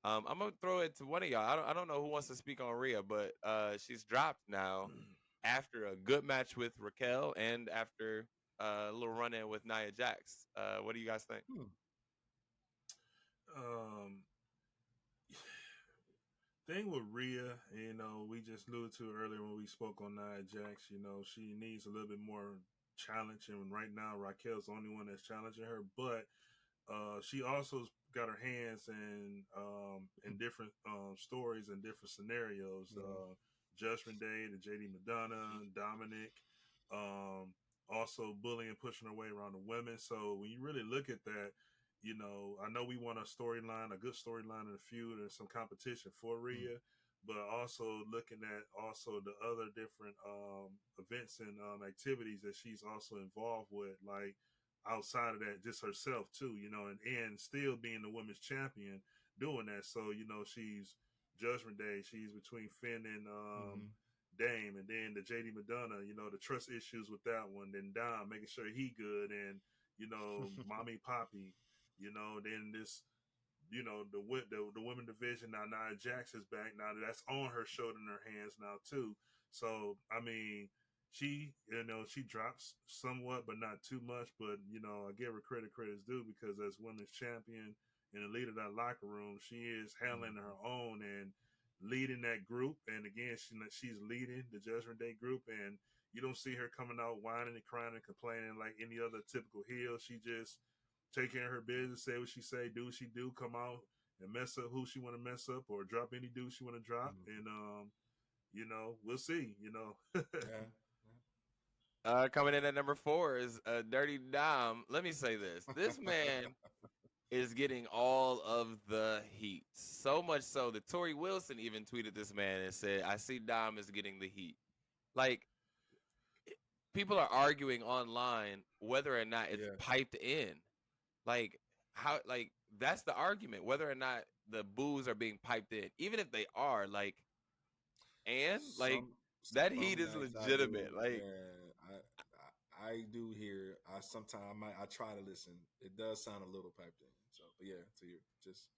I'm gonna throw it to one of y'all. I don't know who wants to speak on Rhea, but she's dropped now after a good match with Raquel and after a little run-in with Nia Jax. What do you guys think? Thing with Rhea, we just alluded to earlier when we spoke on Nia Jax, she needs a little bit more challenge. And right now, Raquel's the only one that's challenging her. But she also got her hands in different stories and different scenarios. Judgment Day, the JD Madonna, Dominic, also bullying, pushing her way around the women. So when you really look at that, I know we want a good storyline and a feud and some competition for Rhea, but also looking at also the other different events and activities that she's also involved with, like outside of that, just herself too, and still being the women's champion doing that. So, she's Judgment Day, she's between Finn and Dame, and then the JD Madonna, the trust issues with that one, then Dom making sure he good, and, Mommy Poppy. Then this, the women division now. Nia Jax is back now. That's on her shoulder and her hands now too. So I mean, she drops somewhat, but not too much. But I give her credit's due, because as women's champion and the leader of that locker room, she is handling her own and leading that group. And again, she's leading the Judgment Day group, and you don't see her coming out whining and crying and complaining like any other typical heel. She just take care of her business, say what she say, do what she do, come out and mess up who she want to mess up, or drop any dude she want to drop. And we'll see. Coming in at number 4 is Dirty Dom. Let me say this man is getting all of the heat, so much so that Tori Wilson even tweeted this man and said, I see Dom is getting the heat. Like, people are arguing online whether or not it's piped in. Like, how, like, that's the argument, whether or not the boos are being piped in. Even if they are, like, that heat is legitimate. I do hear. Sometimes I try to listen. It does sound a little piped in. So, but yeah, to you, just.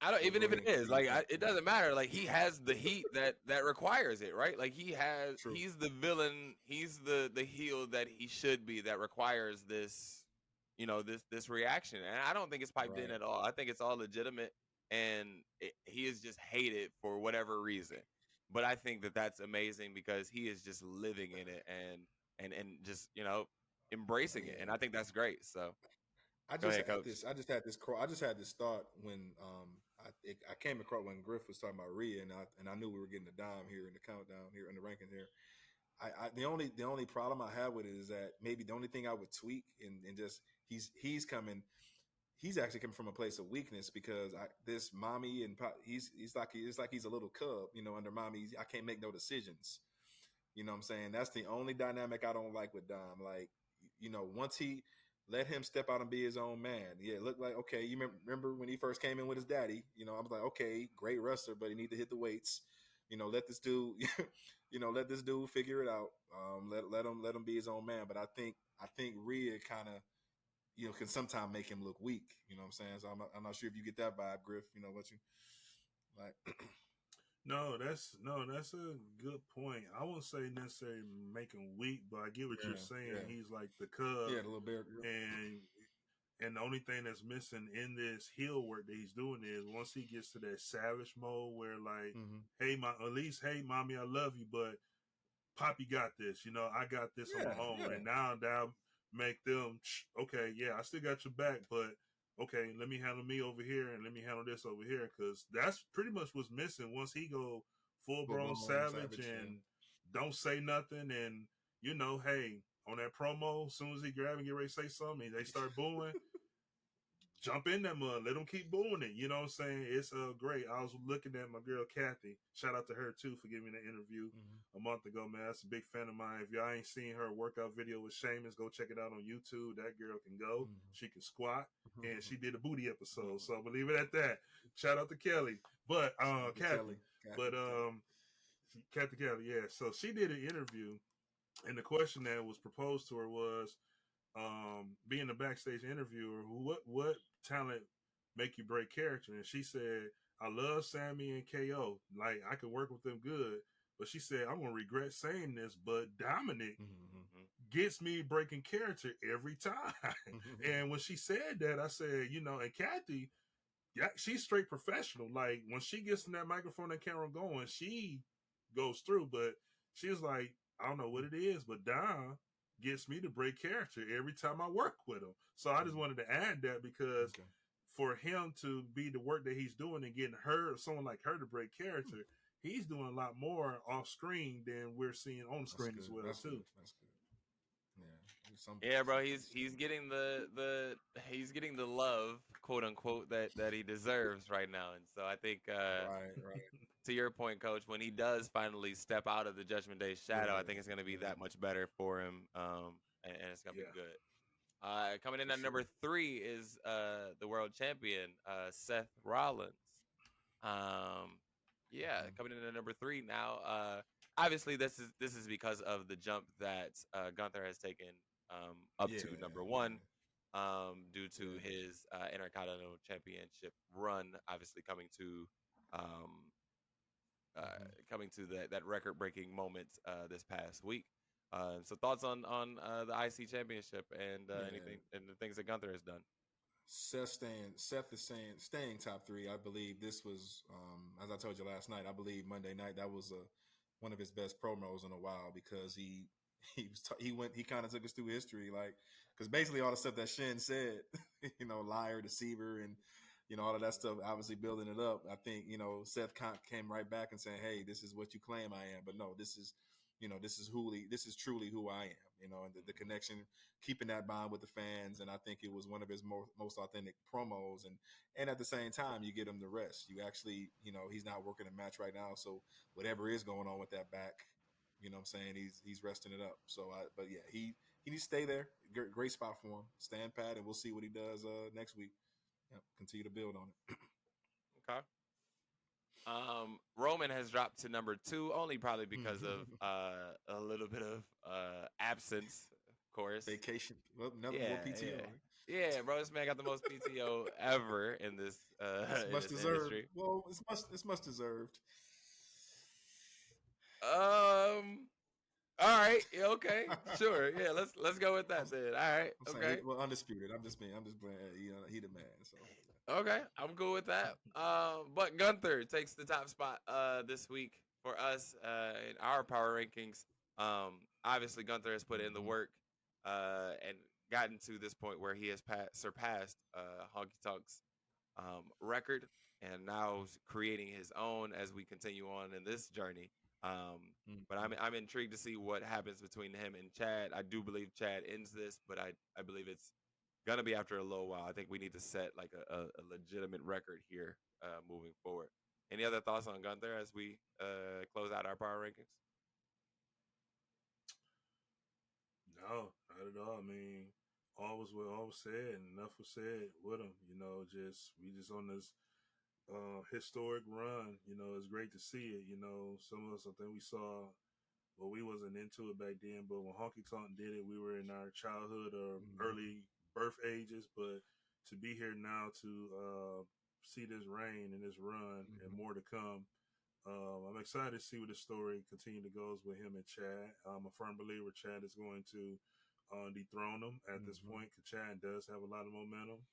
I don't, even if it is, like, it doesn't matter. Like, he has the heat that requires it, right? Like, he's the villain. He's the heel that he should be, that requires this, this reaction. And I don't think it's piped in at all. I think it's all legitimate, and he is just hated for whatever reason. But I think that that's amazing, because he is just living in it and just, embracing it. And I think that's great. So I just had this thought when I came across when Griff was talking about Rhea, and I knew we were getting a dime here in the countdown here in the ranking here. The only problem I have with it is that maybe the only thing I would tweak and just he's actually coming from a place of weakness, because this mommy and he's like he's a little cub, under mommy. I can't make no decisions. You know what I'm saying? That's the only dynamic I don't like with Dom. Like, once he let him step out and be his own man. Yeah, it looked like, okay, you remember when he first came in with his daddy, I was like, okay, great wrestler, but he need to hit the weights. Let this dude, let this dude figure it out. Let him be his own man. But I think Rhea kind of, can sometimes make him look weak. You know what I'm saying? So I'm not sure if you get that vibe, Griff. What you like? No, that's a good point. I won't say necessarily make him weak, but I get what you're saying. Yeah. He's like the cub, the little bear, and the only thing that's missing in this heel work that he's doing is once he gets to that savage mode where, like, hey, at least, hey, mommy, I love you, but Poppy got this. I got this on my own, and now that make them okay. Yeah, I still got your back, but. Okay, let me handle me over here, and let me handle this over here, because that's pretty much what's missing. Once he go full-blown savage and don't say nothing. And, hey, on that promo, as soon as he grab and get ready to say something, they start booing. Jump in that mud. Let them keep booing it. You know what I'm saying? It's great. I was looking at my girl, Kathy. Shout out to her, too, for giving me the interview a month ago, man. That's a big fan of mine. If y'all ain't seen her workout video with Sheamus, go check it out on YouTube. That girl can go. She can squat. And she did a booty episode. So I'll leave it at that. Shout out to Kelly. But, Kathy. But, Kathy Kelly, yeah. So she did an interview. And the question that was proposed to her was, being a backstage interviewer, what talent make you break character? And she said, I love Sammy and KO. Like, I could work with them good. But she said, I'm going to regret saying this, but Dominic gets me breaking character every time. And when she said that, I said, and Kathy, yeah, she's straight professional. Like, when she gets in that microphone and camera going, she goes through. But she was like, I don't know what it is, but Dom gets me to break character every time I work with him. So I just wanted to add that because for him to be the work that he's doing and getting her, someone like her, to break character, he's doing a lot more off screen than we're seeing on screen as well. That's good. That's good. Yeah, bro, he's getting he's getting the love, quote unquote, that he deserves right now. And so I think right. To your point, Coach, when he does finally step out of the Judgment Day shadow, I think it's going to be that much better for him, and it's going to be good. Coming in at number 3 is the world champion, Seth Rollins. Coming in at number 3 now. Obviously, this is because of the jump that Gunther has taken up to number 1, due to his Intercontinental Championship run, obviously coming to that record-breaking moment this past week. So thoughts on the IC Championship and anything and the things that Gunther has done. Seth is staying top 3. I believe this was, as I told you last night, I believe Monday night, that was one of his best promos in a while, because he kind of took us through history, like, because basically all the stuff that Shin said, liar, deceiver, and all of that stuff, obviously building it up. I think Seth came right back and saying, "Hey, this is what you claim I am," but no, this is truly who I am. And the connection, keeping that bond with the fans, and I think it was one of his most authentic promos. And at the same time, you get him the rest. You actually, he's not working a match right now, so whatever is going on with that back, what I'm saying, he's resting it up. So, but yeah, he needs to stay there. Great spot for him. Stand pat, and we'll see what he does next week. Yep, continue to build on it. Okay. Roman has dropped to number 2, only probably because of a little bit of absence, of course. Vacation. Well, more PTO. Yeah, bro, this man got the most PTO ever in this industry. Well, it's much deserved. All right. Yeah, okay. Sure. Yeah. Let's go with that then. All right. Okay. Well, undisputed. I'm just playing. He the man. So. Okay, I'm cool with that. But Gunther takes the top spot this week for us in our power rankings. Obviously, Gunther has put in the work and gotten to this point where he has surpassed Honky Tonk's record, and now creating his own as we continue on in this journey. But I'm intrigued to see what happens between him and Chad. I do believe Chad ends this, but I believe it's gonna be after a little while. I think we need to set like a legitimate record here moving forward. Any other thoughts on Gunther as we close out our power rankings? No, not at all. I mean, all was said, and enough was said with him. We just on this historic run. It's great to see it. Some of us, I think we saw, well, we wasn't into it back then, but when Honky Tonk did it, we were in our childhood or early birth ages. But to be here now to see this reign and this run and more to come, I'm excited to see where the story continue to goes with him and Chad. I'm a firm believer Chad is going to dethrone him at this point, because Chad does have a lot of momentum.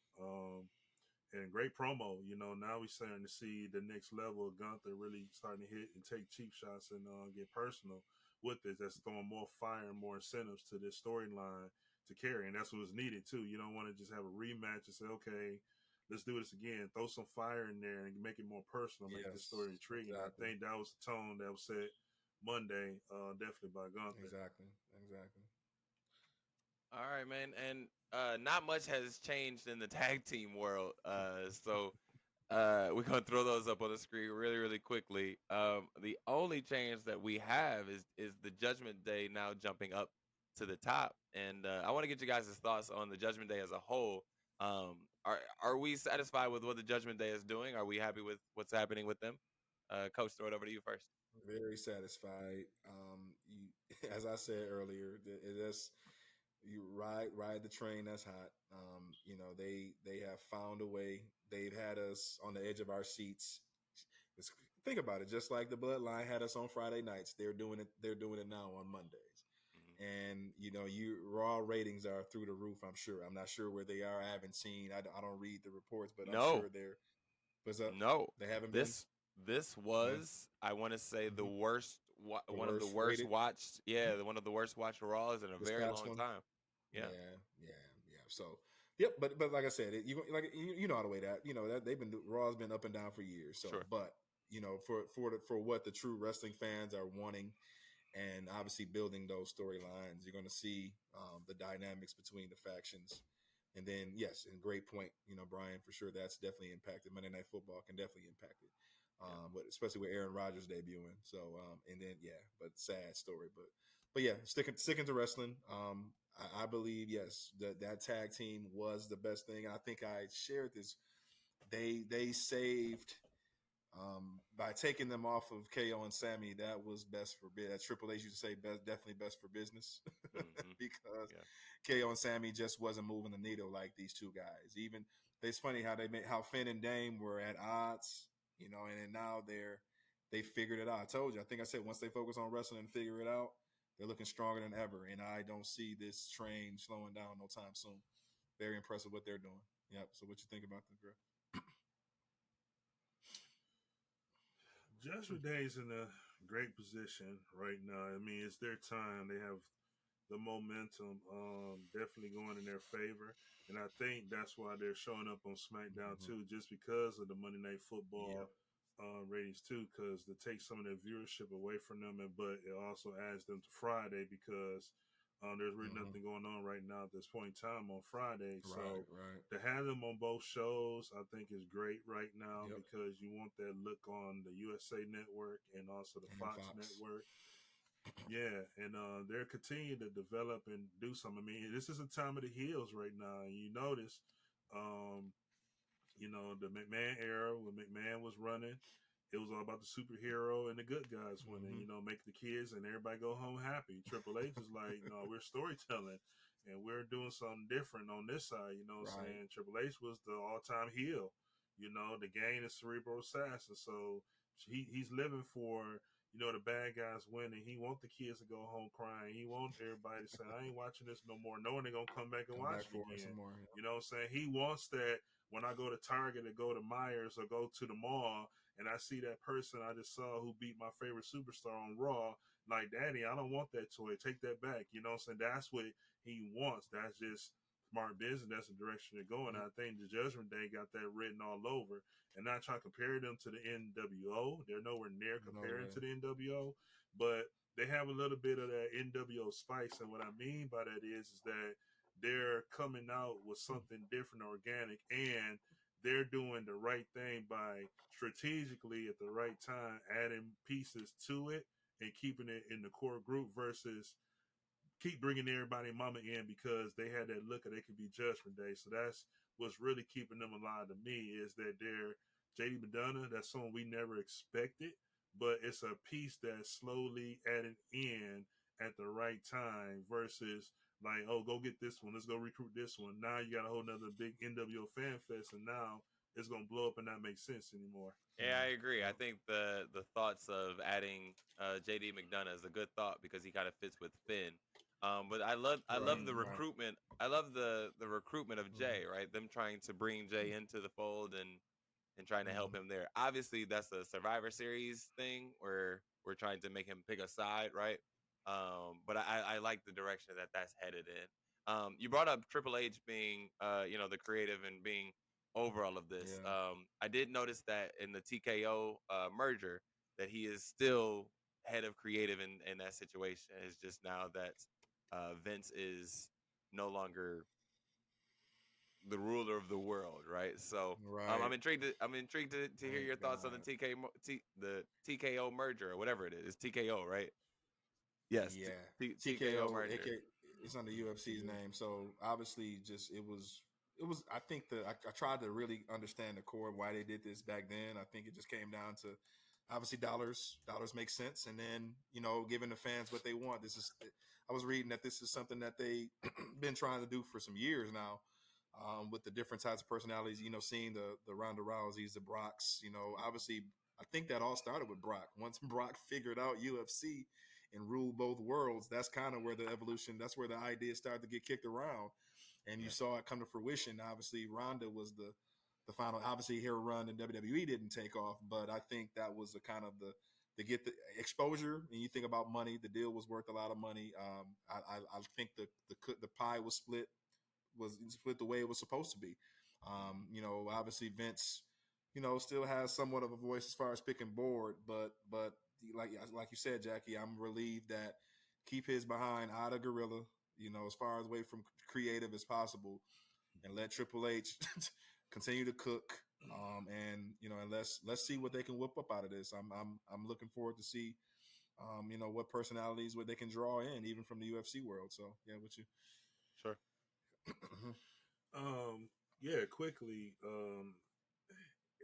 And great promo. Now we're starting to see the next level of Gunther really starting to hit and take cheap shots and get personal with this. That's throwing more fire and more incentives to this storyline to carry. And that's what's needed too. You don't want to just have a rematch and say, okay, let's do this again. Throw some fire in there and make it more personal, make this Yes, story intriguing. I exactly, think that was the tone that was set Monday, definitely by Gunther. exactly, exactly. All right, man. And not much has changed in the tag team world. So we're gonna throw those up on the screen really, really quickly. The only change that we have is the Judgment Day now jumping up to the top, and I want to get you guys' thoughts on the Judgment Day as a whole. Are we satisfied with what the Judgment Day is doing? Are we happy with what's happening with them? Coach, throw it over to you first. Very satisfied. You, as I said earlier, that's you ride the train that's hot. They have found a way. They've had us on the edge of our seats. Just think about it. Just like the Bloodline had us on Friday nights, they're doing it. They're doing it now on Mondays. Mhm. And you Raw ratings are through the roof. I'm sure. I'm not sure where they are. I haven't seen. I don't read the reports, but I'm No, sure they're. Was up? no. They haven't been. This Yeah. was, I want to say, the Hmm. worst, The one of the worst worst rated. watched, yeah, one of the worst watched Raws in a This very past long one. time. Yeah, Yeah, yeah. So, yep. But like I said, you know how the way that that Raw's been up and down for years. So, sure. but for what the true wrestling fans are wanting, and obviously building those storylines, you're going to see the dynamics between the factions. And then, yes, and great point, Brian, for sure. That's definitely impacted. Monday Night Football can definitely impact it, Yeah, but especially with Aaron Rodgers debuting. So, and then but sad story, but yeah, sticking to wrestling. I believe yes that tag team was the best thing. I think I shared this. They saved by taking them off of KO and Sammy. That was best for business. Triple H used to say definitely best for business hmm, because yeah, KO and Sammy just wasn't moving the needle like these two guys. Even it's funny how Finn and Dame were at odds, and then now they figured it out. I told you. I think I said once they focus on wrestling and figure it out, they're looking stronger than ever. And I don't see this train slowing down no time soon. Very impressive what they're doing. Yep. So what you think about the Griff? Judgment Day's in a great position right now. I mean, it's their time. They have the momentum definitely going in their favor. And I think that's why they're showing up on SmackDown Mm-hmm. too, just because of the Monday Night Yep. Football ratings too, because to take some of their viewership away from them, but it also adds them to Friday because there's really Mm-hmm. nothing going on right now at this point in time on Friday. Right. So Right. to have them on both shows, I think is great right now Yep. because you want that look on the USA Network and also the And Fox Fox. Network. Yeah, and they're continuing to develop and do something. I mean, this is a time of the heels right now. And you notice, um, the McMahon era when McMahon was running, it was all about the superhero and the good guys winning. Mm-hmm. Make the kids and everybody go home happy. Triple H is like, no, we're storytelling and we're doing something different on this side. You know what I'm Right. saying? Triple H was the all-time heel. The Gain is cerebral assassin. So he's living for the bad guys winning. He want the kids to go home crying. He want everybody to say, I ain't watching this no more. Knowing they're gonna come back and Come watch back it for us again. some more. You know what I'm saying? He wants that when I go to Target or go to Myers or go to the mall and I see that person I just saw who beat my favorite superstar on Raw, like, Daddy, I don't want that toy. Take that back. You know what I'm saying? That's what he wants. That's just smart business. That's the direction they're going. Yep. I think the Judgment Day got that written all over. And not trying to compare them to the NWO. They're nowhere near No comparing way. to the NWO, but they have a little bit of that NWO spice. And what I mean by that is that they're coming out with something different, organic, and they're doing the right thing by strategically at the right time adding pieces to it and keeping it in the core group versus keep bringing everybody mama in because they had that look of they could be Judgment Day. So that's what's really keeping them alive to me is that they're JD Madonna. That's someone we never expected, but it's a piece that's slowly added in at the right time versus like, oh, go get this one. Let's go recruit this one. Now you got a whole nother big NWO fan fest, and now it's gonna blow up and not make sense anymore. yeah, I agree. I Yep. think the thoughts of adding JD McDonough is a good thought because he kind of fits with Finn. But I love Right. the Right. recruitment. I love the recruitment of Mm-hmm. Jay. Right, them trying to bring Jay into the fold and trying to help Mm-hmm. him there. Obviously, that's a Survivor Series thing where we're trying to make him pick a side, right? But I like the direction that that's headed in. You brought up Triple H being, the creative and being over all of this. Yeah. I did notice that in the TKO merger that he is still head of creative in that situation. It's just now that Vince is no longer the ruler of the world, right? So Right. I'm intrigued to hear Thank your thoughts on God. the TKO merger or whatever it is. It's TKO, right? Yes, Yeah. TKO TKO, merger. AK, it's under UFC's name. So obviously, just it was. I think I tried to really understand the core of why they did this back then. I think it just came down to obviously dollars make sense, and then giving the fans what they want. I was reading that this is something that they been trying to do for some years now. With the different types of personalities, seeing the Ronda Rouseys, the Brocks, obviously, I think that all started with Brock. Once Brock figured out UFC and ruled both worlds, that's kind of where the evolution, that's where the ideas started to get kicked around. And you Yeah. saw it come to fruition. Obviously, Ronda was the final. Obviously, her run in WWE didn't take off, but I think that was the kind of the to get the exposure. And you think about money, the deal was worth a lot of money. I think the pie was split the way it was supposed to be. Obviously Vince, still has somewhat of a voice as far as picking board, but like you said, Jackie, I'm relieved that keep his behind out of Gorilla, as far as away from creative as possible, and let Triple H continue to cook. And let's see what they can whip up out of this. I'm looking forward to see, what personalities what they can draw in, even from the UFC world. So yeah, with you. Sure. Yeah, quickly.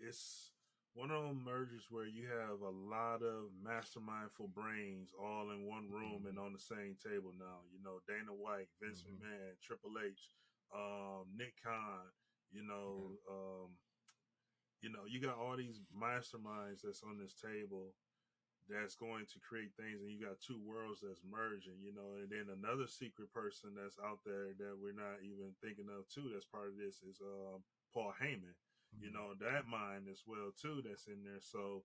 It's one of those mergers where you have a lot of mastermindful brains all in one room and on the same table now. Dana White, Vince Mm-hmm. McMahon, Triple H, Nick Khan. You know, Yeah. um, you got all these masterminds that's on this table that's going to create things, and you got two worlds that's merging, and then another secret person that's out there that we're not even thinking of too that's part of this is Paul Heyman. That mind as well too that's in there. So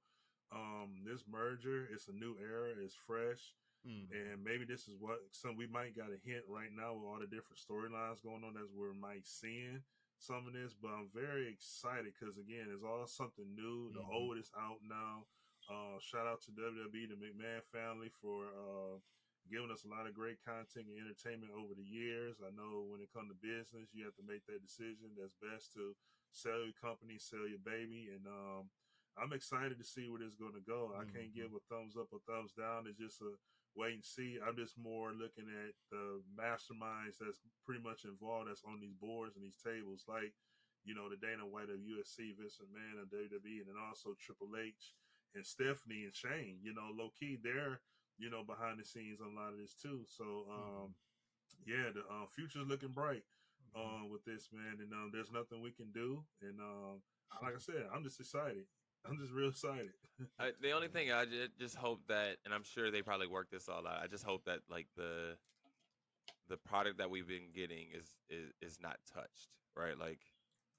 this merger, it's a new era, it's fresh, Mm-hmm. and maybe this is what some we might got a hint right now with all the different storylines going on as we're might seeing some of this. But I'm very excited because again, it's all something new. The Mm-hmm. old is out now. Shout out to WWE, the McMahon family, for giving us a lot of great content and entertainment over the years. I know when it comes to business, you have to make that decision that's best to sell your company, sell your baby, and I'm excited to see where this is going to go. I can't Mm-hmm. give a thumbs up or thumbs down. It's just a wait and see. I'm just more looking at the masterminds that's pretty much involved that's on these boards and these tables, like the Dana White of UFC, Vince McMahon of WWE, and then also Triple H and Stephanie and Shane. Low key, they're behind the scenes on a lot of this too. So Mm-hmm. yeah, the future's looking bright Mm-hmm. with this, man. And there's nothing we can do. And like I said, I'm just excited. I'm just real excited. The only thing I just hope that, and I'm sure they probably worked this all out. I just hope that like the product that we've been getting is not touched, right? Like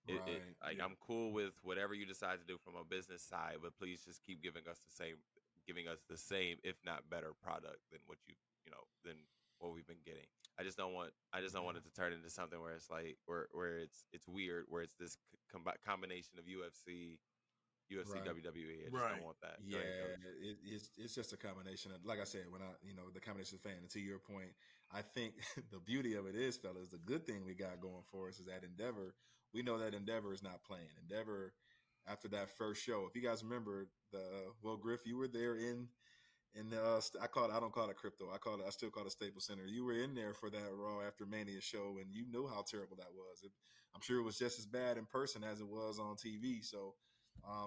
Right. like Yeah, I'm cool with whatever you decide to do from a business side, but please just keep giving us the same, if not better, product than what than what we've been getting. I just don't want Yeah. it to turn into something where it's like where it's weird, where it's this combination of UFC Right. WWE. I just don't right. want that. Go ahead, Yeah, coach. it's just a combination of, like I said, when the combination of fan. And to your point, I think the beauty of it is, fellas, the good thing we got going for us is that Endeavor. We know that Endeavor is not playing. Endeavor, after that first show, if you guys remember Griff, you were there in the I don't call it crypto. I still call it Staples Center. You were in there for that Raw After Mania show, and you knew how terrible that was. I'm sure it was just as bad in person as it was on TV. So,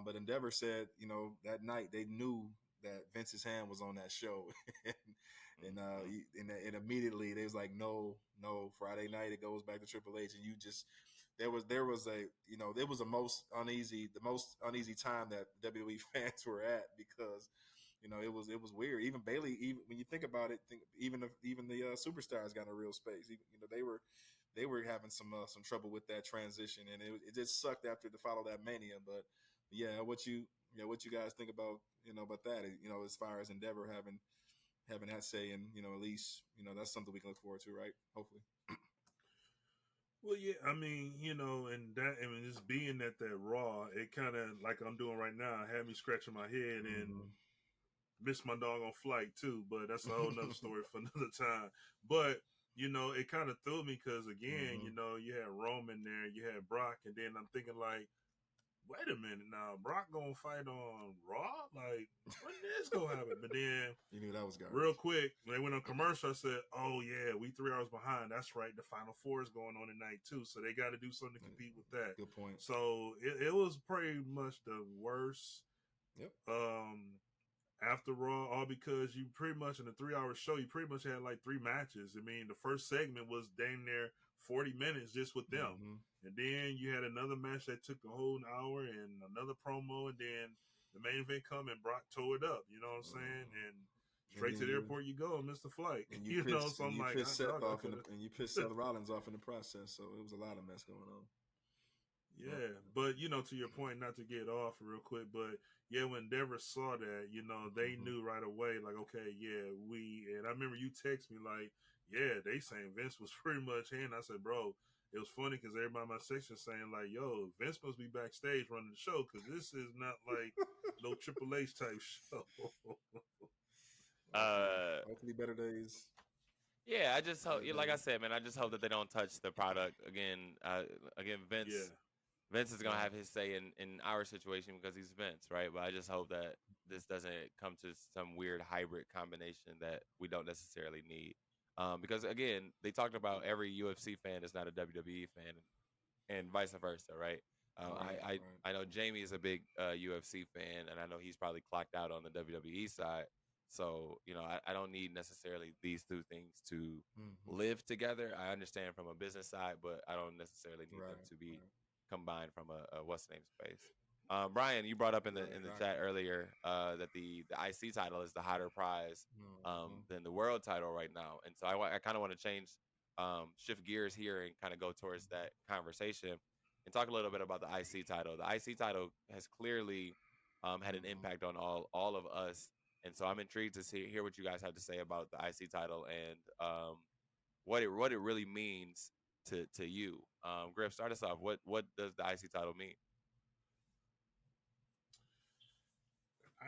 but Endeavor said, that night they knew that Vince's hand was on that show, Mhm. and immediately they was like, no, Friday night it goes back to Triple H, and you just there was the most uneasy time that WWE fans were at, because it was weird. Even Bailey, even when you think about it, even the superstars got a real space. Even, they were having some trouble with that transition, and it just sucked after to follow that Mania. But yeah, what you guys think about about that? As far as Endeavor having that say, and at least that's something we can look forward to, right? Hopefully. Well, yeah, I mean, and just being at that Raw, it kind of like I'm doing right now, had me scratching my head and Mm-hmm. missed my doggone flight too. But that's a whole nother story for another time. But it kind of threw me because again, Mm-hmm. you had Roman there, you had Brock, and then I'm thinking like, wait a minute now, Brock gonna fight on Raw? Like, when this gonna happen? But then You knew that was real garbage. quick, when they went on commercial, I said, "Oh yeah, we 3 hours behind. That's right. The Final Four is going on tonight too, so they got to do something to compete with that." Good point. So it was pretty much the worst Yep. um, after Raw, all because you pretty much in a 3 hour show, you pretty much had like three matches. I mean, the first segment was damn near 40 minutes just with them, Mm-hmm. and then you had another match that took the whole hour and another promo, and then the main event come and Brock tore it up. You know what I'm saying? And And straight then to the you airport you go and miss the flight. and you You know, pissed so and I'm you like, pissed Seth dog, I off could have. and you pissed Seth Rollins off in the process. So it was a lot of mess going on. Yep. Yeah, but to your point, not to get off real quick, but yeah, when Endeavor saw that, they Mm-hmm. knew right away, like, okay, yeah, and I remember you text me like, yeah, they saying Vince was pretty much in. I said, bro, it was funny because everybody in my section saying like, yo, Vince must be backstage running the show because this is not like no Triple H type show. Hopefully, Uh, hopefully better days. yeah, I just hope, Better yeah, like I days. said, man, I just hope that they don't touch the product again. Again, Yeah, Vince is gonna Yeah. have his say in our situation because he's Vince, right? But I just hope that this doesn't come to some weird hybrid combination that we don't necessarily need. Because again, they talked about every UFC fan is not a WWE fan, and vice versa, right? Right. Right. I know Jamie is a big UFC fan, and I know he's probably clocked out on the WWE side. So I don't need necessarily these two things to Mm-hmm. live together. I understand from a business side, but I don't necessarily need them Right. to be Right. combined from a what's the name space. Brian, you brought up in Right. the chat Exactly. earlier that the IC title is the hotter prize Mm-hmm. than the world title right now, and so I kind of want to shift gears here and kind of go towards that conversation and talk a little bit about the IC title. The IC title has clearly had an Mm-hmm. impact on all of us, and so I'm intrigued to hear what you guys have to say about the IC title and what it really means to you. Griff, start us off. What does the IC title mean?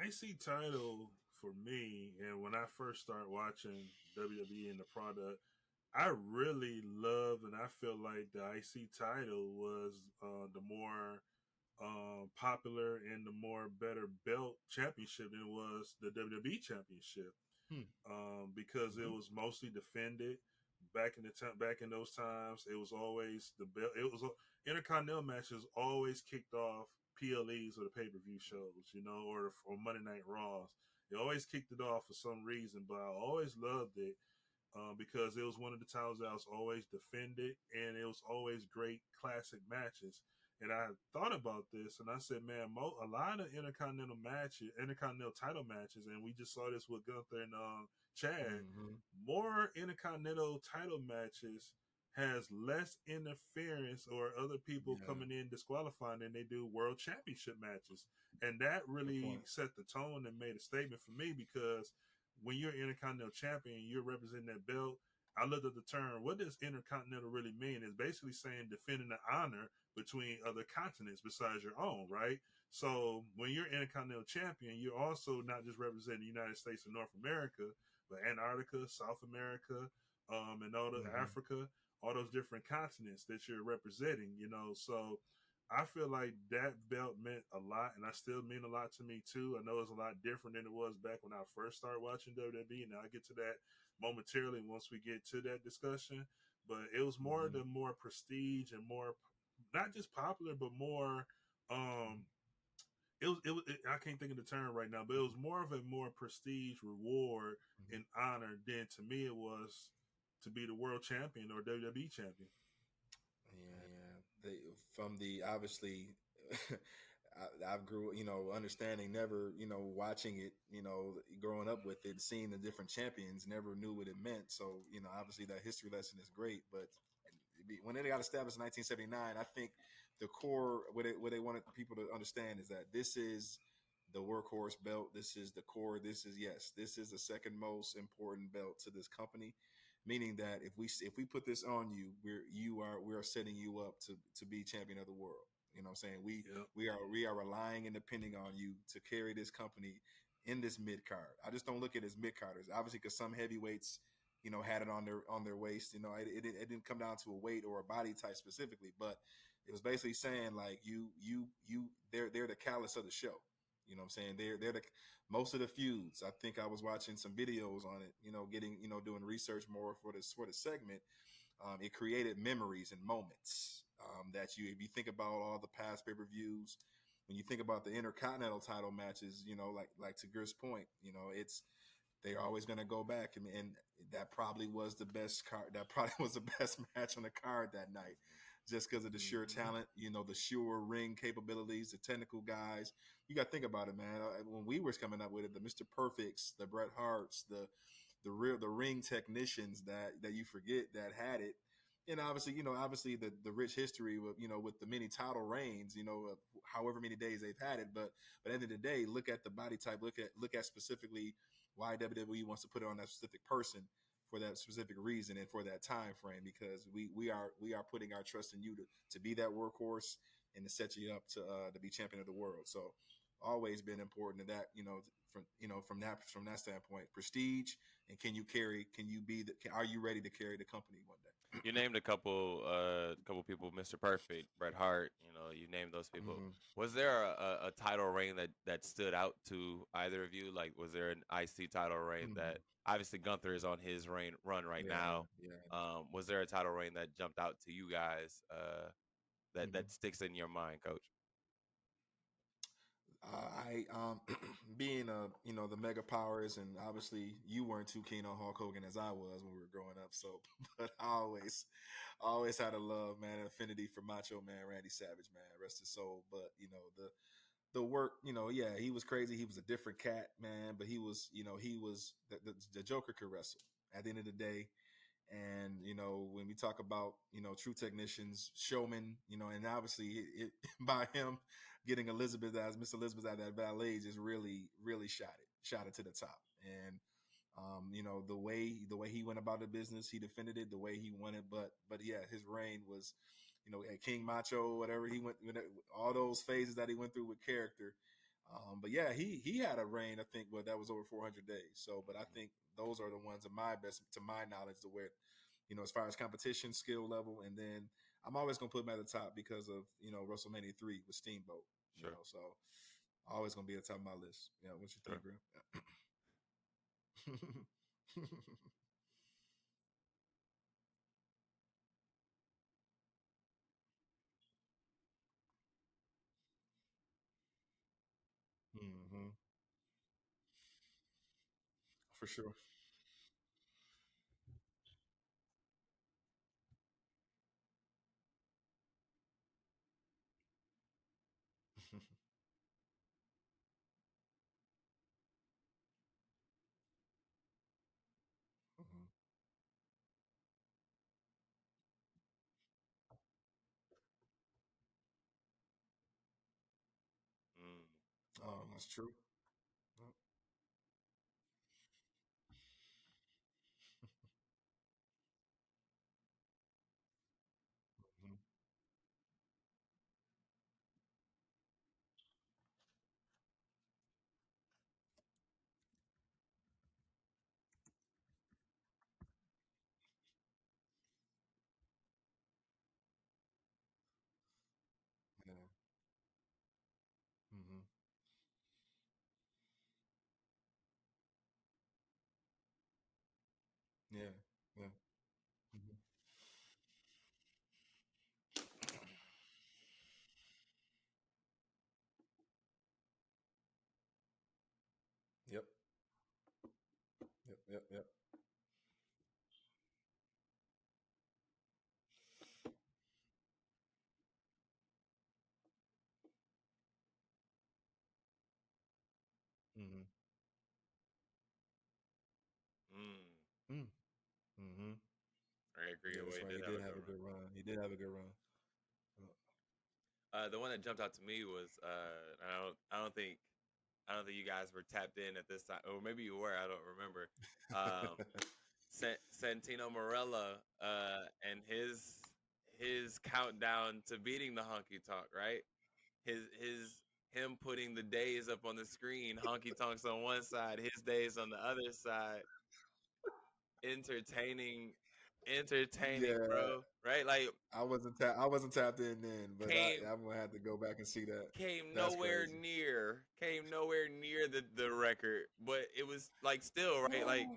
IC title for me, and when I first started watching WWE and the product, I really love and I feel like the IC title was the more popular and the more better belt championship than it was the WWE championship Hmm. because it Mm-hmm. was mostly defended back in those times. It was always the belt. It was intercontinental matches always kicked off PLEs or the pay per view shows, or Monday Night Raws. They always kicked it off for some reason, but I always loved it because it was one of the times that I was always defended, and it was always great classic matches. And I thought about this, and I said, man, a lot of intercontinental title matches, and we just saw this with Gunther and Chad. Mm-hmm. More intercontinental title matches has less interference or other people Yeah. coming in disqualifying than they do world championship matches. And that Good really point. set the tone and made a statement for me because when you're Intercontinental Champion, you're representing that belt. I looked at the term. What does Intercontinental really mean? It's basically saying defending the honor between other continents besides your own, right? So when you're Intercontinental Champion, you're also not just representing the United States and North America, but Antarctica, South America, and all the Mm-hmm. Africa, all those different continents that you're representing. So I feel like that belt meant a lot, and I still mean a lot to me too. I know it's a lot different than it was back when I first started watching WWE, and I'll get to that momentarily once we get to that discussion. But it was more Mm-hmm. the more prestige and more, not just popular, but more. Um, I can't think of the term right now, but it was more of a more prestige reward Mm-hmm. and honor than to me it was to be the world champion or WWE champion. Yeah, from the obviously, I've grew, understanding, never, watching it, growing up with it, seeing the different champions, never knew what it meant. So, obviously that history lesson is great, but when it got established in 1979, I think the core, what they wanted people to understand is that this is the workhorse belt. This is the core. This is the second most important belt to this company. meaning that if we put this on you, we are setting you up to be champion of the world. You know what I'm saying? Yep. We are relying and depending on you to carry this company in this mid card. I just don't look at it as mid carders, obviously, because some heavyweights, had it on their waist. It didn't come down to a weight or a body type specifically, but it was basically saying like they're the callus of the show. You know what I'm saying? They're the most of the feuds. I think I was watching some videos on it, getting, doing research more for this segment. It created memories and moments that if you think about all the past pay-per-views, when you think about the intercontinental title matches, like to Griff's point, it's they're always going to go back, and that probably was the best card. That probably was the best match on the card that night, just because of the sheer talent, the sure ring capabilities, the technical guys. You got to think about it, man. When we were coming up with it, the Mr. Perfects, the Bret Harts, the ring technicians that you forget that had it. And obviously the rich history with the many title reigns, however many days they've had it. But at the end of the day, look at the body type, look at specifically why WWE wants to put it on that specific person for that specific reason and for that time frame, because we are putting our trust in you to be that workhorse and to set you up to be champion of the world. So always been important to that, from that standpoint, prestige, and are you ready to carry the company one day? You named a couple people, Mr. Perfect, Bret Hart. You named those people. Mm-hmm. Was there a title reign that stood out to either of you? Like, was there an IC title reign that obviously Gunther is on his run right now? Yeah. Was there a title reign that jumped out to you guys that sticks in your mind, Coach? I being the mega powers, and obviously you weren't too keen on Hulk Hogan as I was when we were growing up. So, but I always had a love, man, an affinity for Macho Man Randy Savage, man, rest his soul. But the work, yeah, he was crazy. He was a different cat, man. But he was the Joker could wrestle at the end of the day. And when we talk about true technicians, showmen, and obviously by him getting Miss Elizabeth out of that valet just really shot it to the top. And the way he went about the business, he defended it the way he wanted. But yeah, his reign was at King Macho, whatever he went, all those phases that he went through with character. But yeah, he had a reign, I think, that was over 400 days. So, but I think those are the ones of my best, to my knowledge, to where, as far as competition skill level. And then I'm always going to put him at the top because of, WrestleMania 3 with Steamboat. Sure. So always going to be at the top of my list. Yeah. What you think, Griff? Mm-hmm. For sure. Mm-hmm. Mm. That's true. Mm-hmm. Yeah. Mm-hmm. Yeah. Yeah. Mm-hmm. Yep. Yep. Yep. Yep. Mm-hmm. Mm. Mm-hmm. I agree. Yeah, that's He right. did He have did a have good a run. good run. He did have a good run. The one that jumped out to me was I don't think you guys were tapped in at this time, or maybe you were. I don't remember. Um, Santino Marella and his countdown to beating the honky tonk, right? Him putting the days up on the screen, honky tonks on one side, his days on the other side. Entertaining, Yeah, bro. Right? Like I wasn't tapped in then, but came I'm gonna have to go back and see that. came That's nowhere crazy. near the record, but it was like still right. Like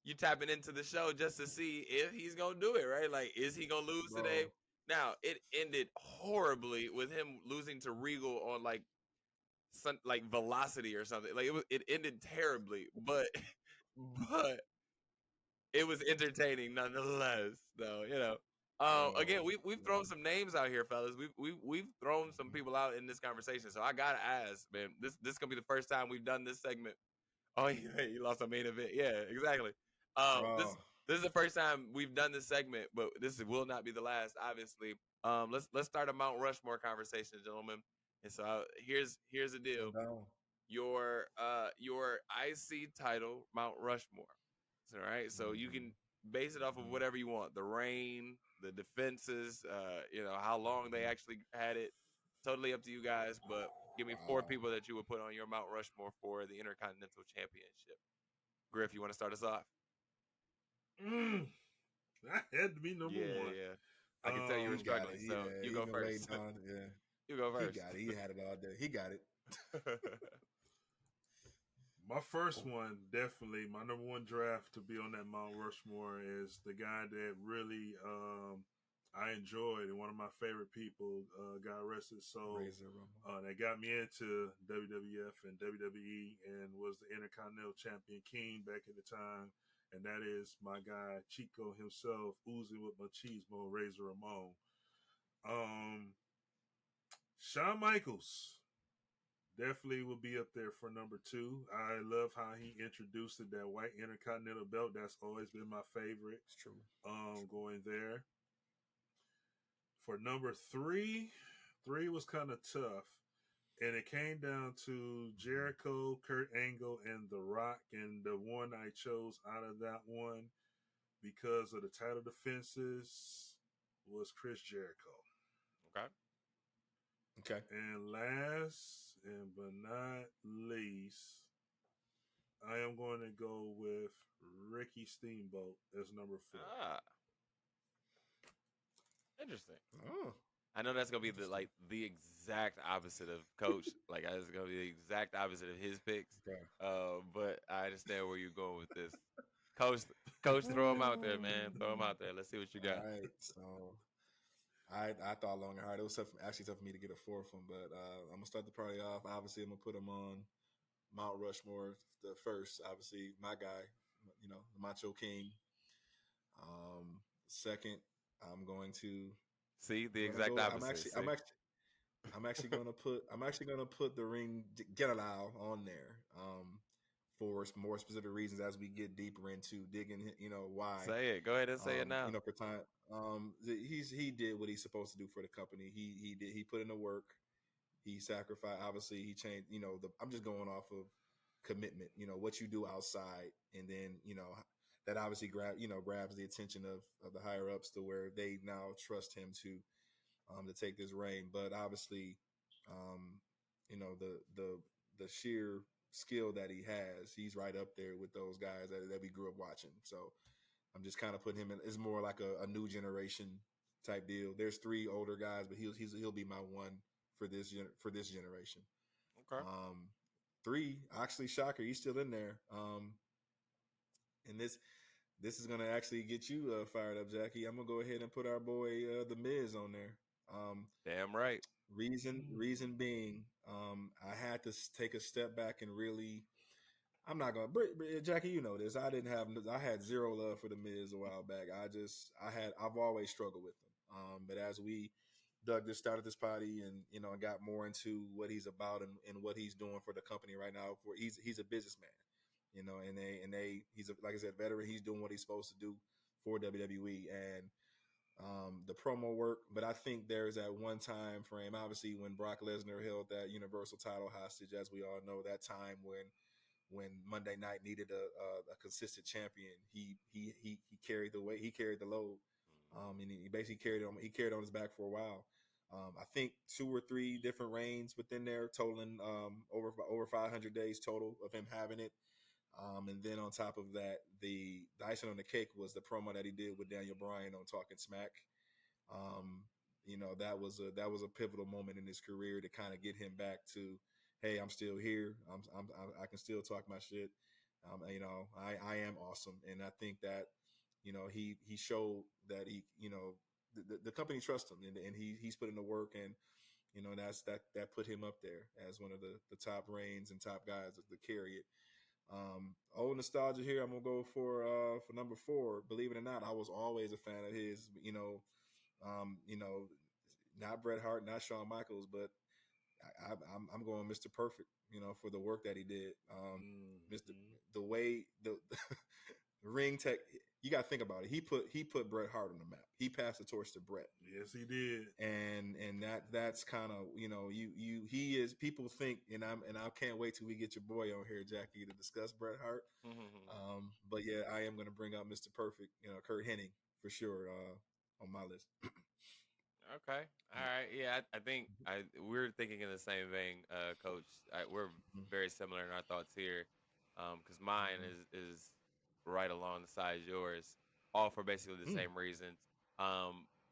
you tapping into the show just to see if he's gonna do it, right? Like, is he gonna lose today? Bro, Now it ended horribly with him losing to Regal on like velocity or something. Like it ended terribly, but but it was entertaining nonetheless. Though again bro, we've thrown some names out here, fellas. We've thrown some people out in this conversation. So I gotta ask, man. This gonna be the first time we've done this segment. Oh, he lost a main event. Yeah, exactly. bro. This is the first time we've done this segment, but this will not be the last, obviously. Let's start a Mount Rushmore conversation, gentlemen. And so here's the deal. Going down. Your IC title, Mount Rushmore. All right, so you can base it off of whatever you want. The reign, the defenses, how long they actually had it. Totally up to you guys, but give me 4 Wow. people that you would put on your Mount Rushmore for the Intercontinental Championship. Griff, you want to start us off? That had to be number one. Yeah. I can tell you were He got struggling, it. so Yeah, you he go been first. waiting on. Yeah, You go he first. got it. He had it all day. He got it. My first one, definitely, my number one draft to be on that Mount Rushmore is the guy that really I enjoyed and one of my favorite people, God rest his soul, Razor Ramon. that got me into WWF and WWE and was the Intercontinental Champion King back at the time. And that is my guy, Chico himself, oozing with machismo, Razor Ramon. Shawn Michaels definitely will be up there for number 2. I love how he introduced it, that white Intercontinental belt. That's always been my favorite. It's true. Going there. For number 3, 3 was kind of tough. And it came down to Jericho, Kurt Angle, and The Rock. And the one I chose out of that one, because of the title defenses, was Chris Jericho. Okay. Okay. And last but not least, I am going to go with Ricky Steamboat as number 4. Interesting. Oh, I know that's gonna be the exact opposite of Coach. Like it's gonna be the exact opposite of his picks. okay. But I understand where you're going with this. Coach, throw him out there, man. Throw him out there. Let's see what you got. All right. So I thought long and hard. It was actually tough for me to get a 4th one, but I'm gonna start the party off. Obviously, I'm gonna put him on Mount Rushmore. The first, obviously, my guy, the Macho King. Second, I'm going to See the I'm gonna exact go. opposite. I'm actually gonna put the ring general on there. For more specific reasons as we get deeper into digging, why. Say it. Go ahead and say it now. For time. He did what he's supposed to do for the company. He did. He put in the work. He sacrificed. Obviously, he changed. I'm just going off of commitment. What you do outside, and then that obviously grabs the attention of the higher ups to where they now trust him to take this reign. But obviously, the sheer skill that he has, he's right up there with those guys that we grew up watching. So I'm just kind of putting him in. It's more like a new generation type deal. There's 3 older guys, but he'll be my one for this generation. Okay. 3, actually, shocker, he's still in there. And this is gonna actually get you fired up, Jackie. I'm gonna go ahead and put our boy The Miz on there. Damn right. Reason being, I had to take a step back and really. I'm not gonna, Jackie. You know this. I had zero love for The Miz a while back. I've always struggled with him. But as we started this party and got more into what he's about and what he's doing for the company right now. He's a businessman, and he's like I said, veteran. He's doing what he's supposed to do for WWE and. The promo work, but I think there's that one time frame, obviously, when Brock Lesnar held that Universal title hostage, as we all know, that time when Monday Night needed a consistent champion, he carried the weight, he carried the load, and he basically carried on his back for a while. I think 2 or 3 different reigns within there, totaling over 500 days total of him having it. And then on top of that, the icing on the cake was the promo that he did with Daniel Bryan on Talking Smack. That was a pivotal moment in his career to kind of get him back to, hey, I'm still here. I can still talk my shit. I am awesome, and I think that he showed that the company trusts him, and he's put in the work, and that put him up there as one of the top reigns and top guys to carry it. Old nostalgia here. I'm gonna go for number 4. Believe it or not, I was always a fan of his. Not Bret Hart, not Shawn Michaels, but I'm going Mr. Perfect. For the work that he did. Mr. The way the ring tech. You got to think about it. He put Bret Hart on the map. He passed the torch to Bret. Yes, he did. And that's kind of he is. People think, and I can't wait till we get your boy on here, Jackie, to discuss Bret Hart. But yeah, I am going to bring up Mr. Perfect. Kurt Hennig for sure on my list. Okay. All right. Yeah, I think we're thinking in the same vein, Coach. We're very similar in our thoughts here, because mine is right along the side as yours, all for basically the same reasons.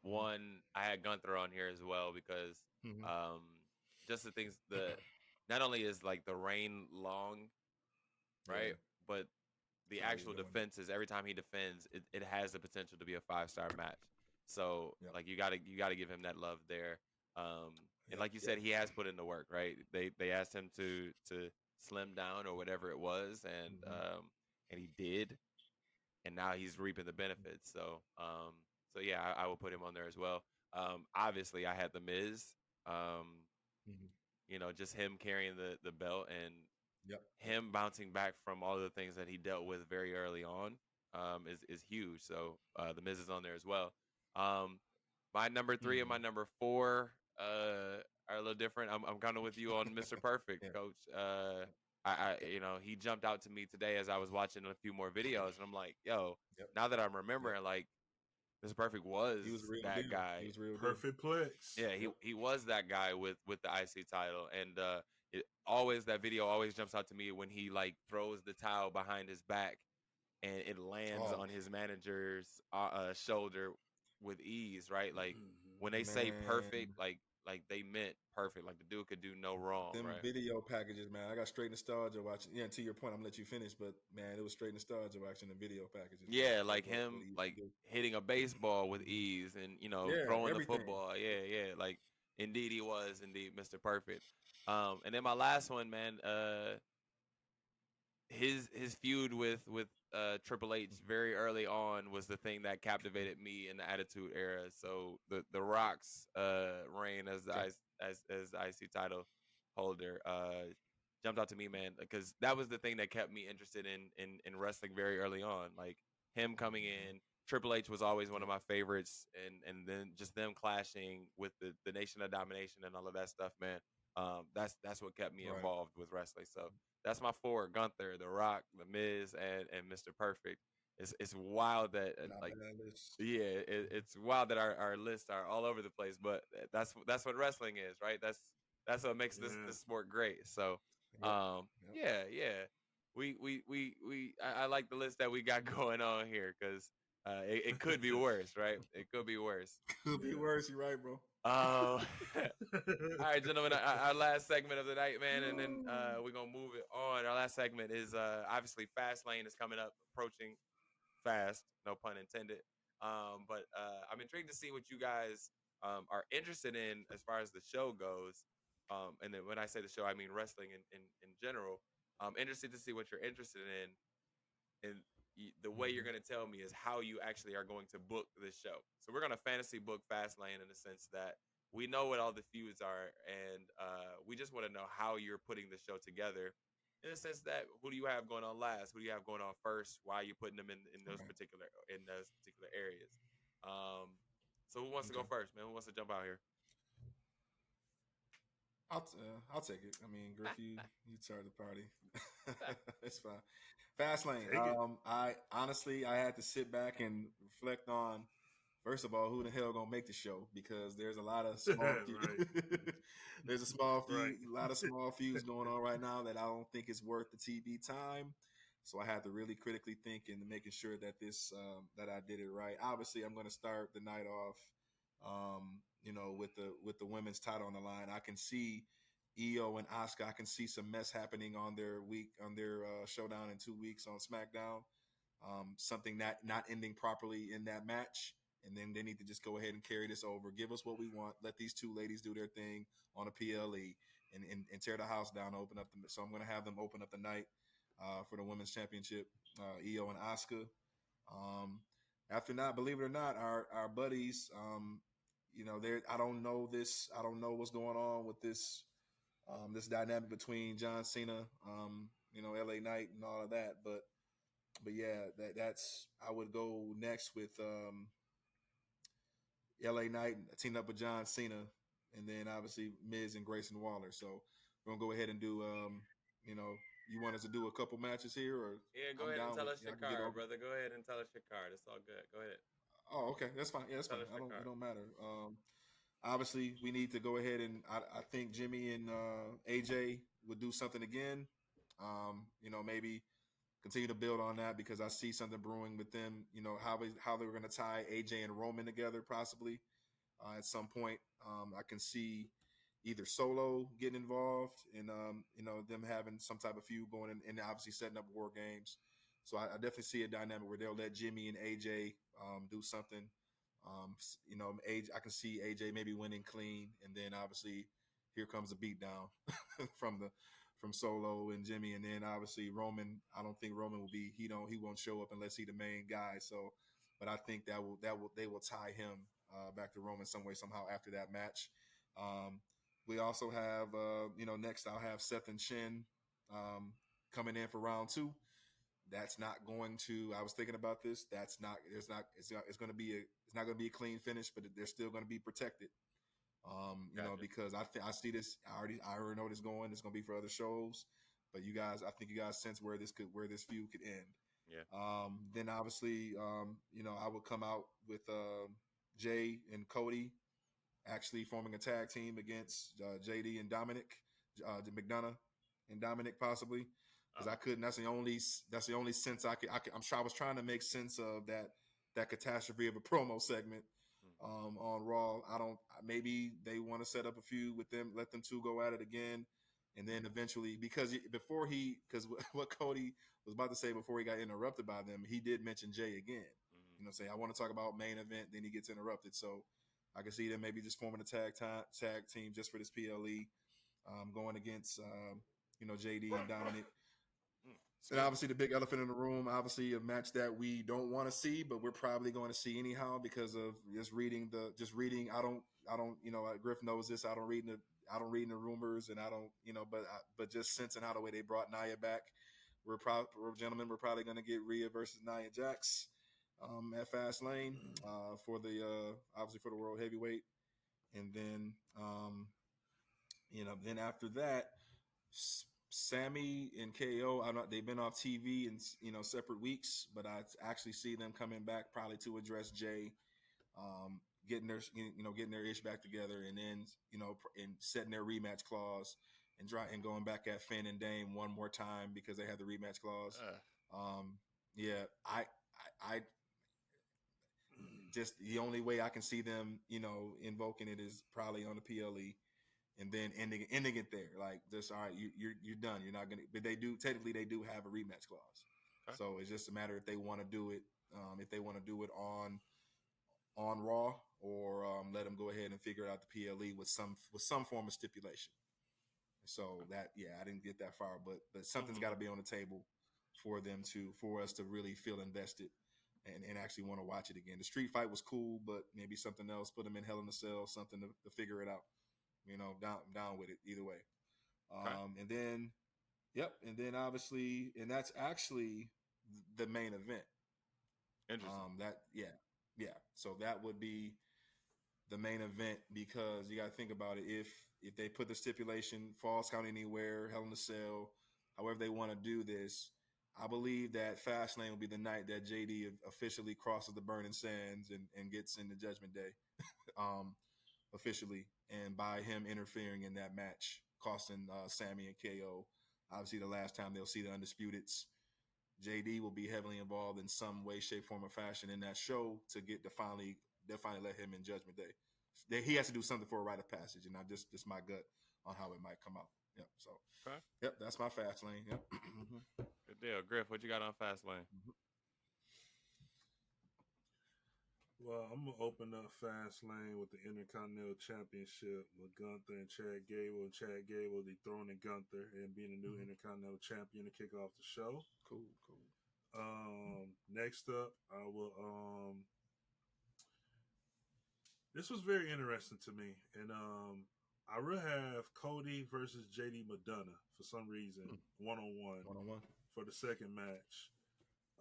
One, I had Gunther on here as well because just the things not only is like the reign long, right, but the actual defenses. Every time he defends, it has the potential to be a 5-star match. So like you gotta give him that love there. And like you said, he has put in the work, right? They asked him to slim down or whatever it was, and he did, and now he's reaping the benefits. So yeah, I will put him on there as well. Obviously, I had the Miz. Just him carrying the belt and him bouncing back from all of the things that he dealt with very early on is huge. So the Miz is on there as well. My number 3 and my number 4 are a little different. I'm kind of with you on Mr. Perfect, Coach. He jumped out to me today as I was watching a few more videos, and I'm like, yo, now that I'm remembering, like, Mr. Perfect was that guy. He was real Perfect plex. Yeah, he was that guy with the IC title, and that video always jumps out to me when he like throws the towel behind his back and it lands on his manager's shoulder with ease, right? Like when they say perfect, like they meant perfect. Like the dude could do no wrong. Them right? video packages, man. I got straight nostalgia watching. Yeah, to your point, I'm gonna let you finish, but man, it was straight nostalgia watching the video packages. Yeah, like him, like hitting a baseball with ease, and throwing the football. Yeah. Like indeed, he was indeed Mr. Perfect. And then my last one, man. His feud with Triple H very early on was the thing that captivated me in the Attitude Era. So the Rock's reign as the IC title holder jumped out to me, man, because that was the thing that kept me interested in wrestling very early on. Like him coming in, Triple H was always one of my favorites, and then just them clashing with the Nation of Domination and all of that stuff, man. That's what kept me involved with wrestling. So that's my 4: Gunther, The Rock, The Miz, and Mr. Perfect. It's wild that it's wild that our lists are all over the place, but that's what wrestling is, right? That's what makes this sport great. So yeah. I like the list that we got going on here because it could be worse, right? It could be worse. Could be worse. You're right, bro. All right, gentlemen, our last segment of the night, man, and then we're gonna move it on. Our last segment is obviously Fastlane is coming up, approaching fast, no pun intended. But I'm intrigued to see what you guys are interested in as far as the show goes. And then when I say the show, I mean wrestling in general. I'm interested to see what you're interested in. And the way you're going to tell me is how you actually are going to book this show. So we're going to fantasy book Fastlane in the sense that we know what all the feuds are, and we just want to know how you're putting the show together in the sense that who do you have going on last? Who do you have going on first? Why are you putting them in those particular areas? So who wants to go first, man? Who wants to jump out here? I'll take it. I mean, Griff, you started the party. It's fine. Fastlane. Take it. I honestly I had to sit back and reflect on first of all who the hell gonna make the show because there's a lot of small Right. there's Right. a lot of small feuds going on right now that I don't think is worth the TV time. So I had to really critically think and making sure that this that I did it right. Obviously, I'm going to start the night off, with the women's title on the line. I can see Io and Asuka. I can see some mess happening on their showdown in 2 weeks on SmackDown. Something that not ending properly in that match, and then they need to just go ahead and carry this over. Give us what we want. Let these two ladies do their thing on a PLE and tear the house down. Open up the. So I'm going to have them open up the night for the women's championship. Io and Asuka. Um, After not, believe it or not, our buddies. I don't know this. I don't know what's going on with this. This dynamic between John Cena, LA Knight and all of that, but yeah, that's I would go next with LA Knight teaming up with John Cena, and then obviously Miz and Grayson Waller. So we're gonna go ahead and do you want us to do a couple matches here, or Yeah, go I'm ahead and down tell with us your I can get card, over. brother. Go ahead and tell us your card. It's all good. Go ahead. Oh, okay, that's fine. Yeah, that's Tell fine. us your It card. don't matter. Obviously we need to go ahead and I think Jimmy and AJ would do something again. Maybe continue to build on that because I see something brewing with them. How they were going to tie AJ and Roman together possibly at some point. I can see either Solo getting involved and them having some type of feud going and obviously setting up war games. So I definitely see a dynamic where they'll let Jimmy and AJ do something. I can see AJ maybe winning clean, and then obviously here comes the beatdown from Solo and Jimmy, and then obviously Roman. I don't think Roman will be. He won't show up unless he's the main guy. So, but I think they will tie him back to Roman some way somehow after that match. We also have next I'll have Seth and Shin coming in for round two. That's not going to. I was thinking about this. That's not. It's going to be It's not going to be a clean finish, but they're still going to be protected. Gotcha. Because I see this. I already know this going. It's going to be for other shows, but I think you guys sense where this feud could end. Yeah. Then obviously, I would come out with Jay and Cody actually forming a tag team against JD and Dominic, McDonough and Dominic possibly. Because I couldn't. That's the only sense I could. I'm sure I was trying to make sense of that catastrophe of a promo segment on Raw. I don't. Maybe they want to set up a feud with them, let them two go at it again, and then eventually because what Cody was about to say before he got interrupted by them, he did mention Jay again. Say I want to talk about main event, then he gets interrupted. So I can see them maybe just forming a tag team just for this PLE, going against JD and Dominic. And obviously the big elephant in the room, obviously a match that we don't want to see, but we're probably going to see anyhow because of just reading. I don't, Griff knows this. I don't read in the rumors and I don't, but just sensing how the way they brought Nia back, we're probably going to get Rhea versus Nia Jax at Fastlane for the obviously for the world heavyweight. And then, then after that, Sammy and KO, they've been off TV in separate weeks, but I actually see them coming back probably to address Jay, getting their ish back together, and then and setting their rematch clause and going back at Finn and Dame one more time because they have the rematch clause. I just the only way I can see them invoking it is probably on the PLE. And then ending it there, like this. All right, you're done. You're not gonna. But they do have a rematch clause, okay. So it's just a matter if they want to do it. If they want to do it on Raw, or let them go ahead and figure out the PLE with some form of stipulation. So I didn't get that far, but something's got to be on the table for us to really feel invested and actually want to watch it again. The street fight was cool, but maybe something else. Put them in Hell in a Cell, something to figure it out. Down with it either way. Okay. And then obviously, and that's actually the main event. Interesting. So that would be the main event because you got to think about it. If they put the stipulation, Falls Count Anywhere, Hell in a Cell, however they want to do this. I believe that Fastlane will be the night that JD officially crosses the burning sands and gets into Judgment Day, officially, and by him interfering in that match, costing Sammy and KO. Obviously, the last time they'll see the Undisputeds. JD will be heavily involved in some way, shape, form, or fashion in that show to get to finally let him in Judgment Day. He has to do something for a rite of passage, and I just my gut on how it might come out. Yep. So, Okay. Yep, that's my Fastlane. Yep. Good deal, Griff. What you got on Fastlane? Well, I'm gonna open up Fastlane with the Intercontinental Championship with Gunther and Chad Gable, and Chad Gable dethroning Gunther and being the new Intercontinental Champion to kick off the show. Cool. Next up, I will. This was very interesting to me, and I will have Cody versus JD Madonna for some reason, 1-on-1 for the second match.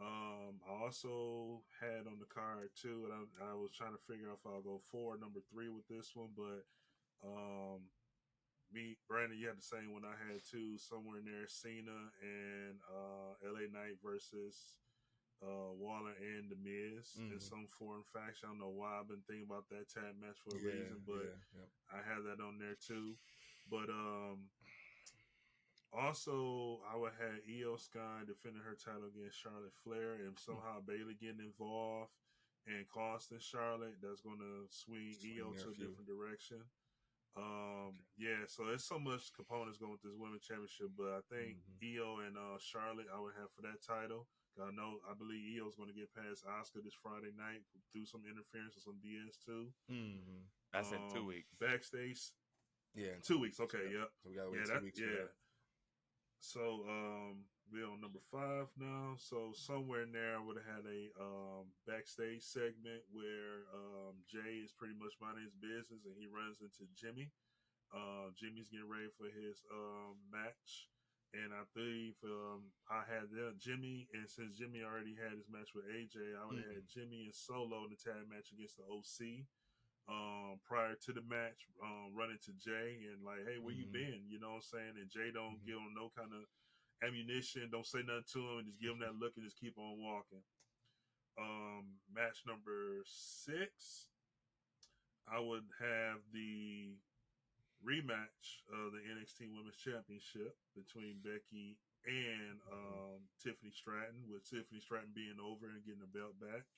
I also had on the card too, and I was trying to figure out if I'll go 4 number 3 with this one, but Brandon, you had the same one I had too, somewhere in there, Cena and LA Knight versus Waller and The Miz in some foreign faction. I don't know why I've been thinking about that tag match for a reason, but I had that on there too. But also, I would have Io Sky defending her title against Charlotte Flair, and somehow Bayley getting involved and costing Charlotte. That's going to swing Io to a different direction. Yeah, so there's so much components going with this women's championship, but I think Io and Charlotte I would have for that title. I believe Io's going to get past Asuka this Friday night through some interference and some BS too. That's in 2 weeks. Backstage. Yeah, 2 weeks. Okay, yep. So we got to wait 2 weeks for that. So we're on number 5 now. So somewhere in there I would have had a backstage segment where Jay is pretty much minding his business and he runs into Jimmy. Jimmy's getting ready for his match. And I believe I had Jimmy, and since Jimmy already had his match with AJ, I would have had Jimmy and Solo in the tag match against the OC. Prior to the match, running to Jay and like, hey, where you been? You know what I'm saying? And Jay don't give him no kind of ammunition, don't say nothing to him, and just give him that look and just keep on walking. Match number 6, I would have the rematch of the NXT Women's Championship between Becky and Tiffany Stratton, with Tiffany Stratton being over and getting the belt back.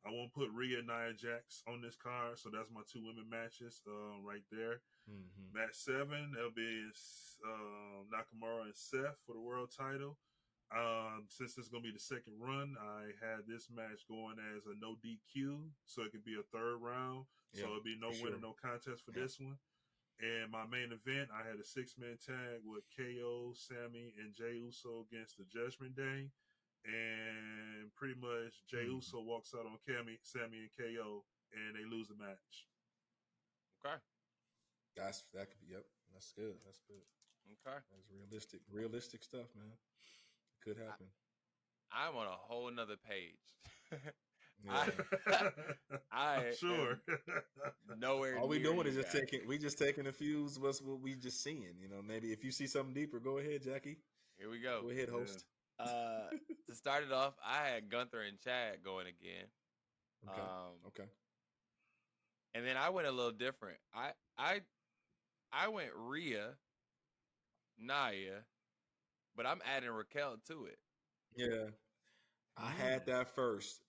I won't put Rhea and Nia Jax on this card, so that's my 2 women matches right there. Match 7, that'll be Nakamura and Seth for the world title. Since this is going to be the second run, I had this match going as a no DQ, so it could be a 3rd round. So it'll be no winner, no contest for this one. And my main event, I had a 6-man tag with KO, Sammy, and Jey Uso against the Judgment Day. And pretty much Jey Uso walks out on Sammy and KO, and they lose the match. Okay. That could be, that's good. Okay. That's realistic stuff, man. Could happen. I'm on a whole nother page. I'm sure. Nowhere. All we doing is just taking a few what we just seeing. You know, maybe if you see something deeper, go ahead, Jackie. Here we go. Go ahead, host. To start it off, I had Gunther and Chad going again. Okay. And then I went a little different. I went Rhea, Nia, but I'm adding Raquel to it. Yeah, I had that first,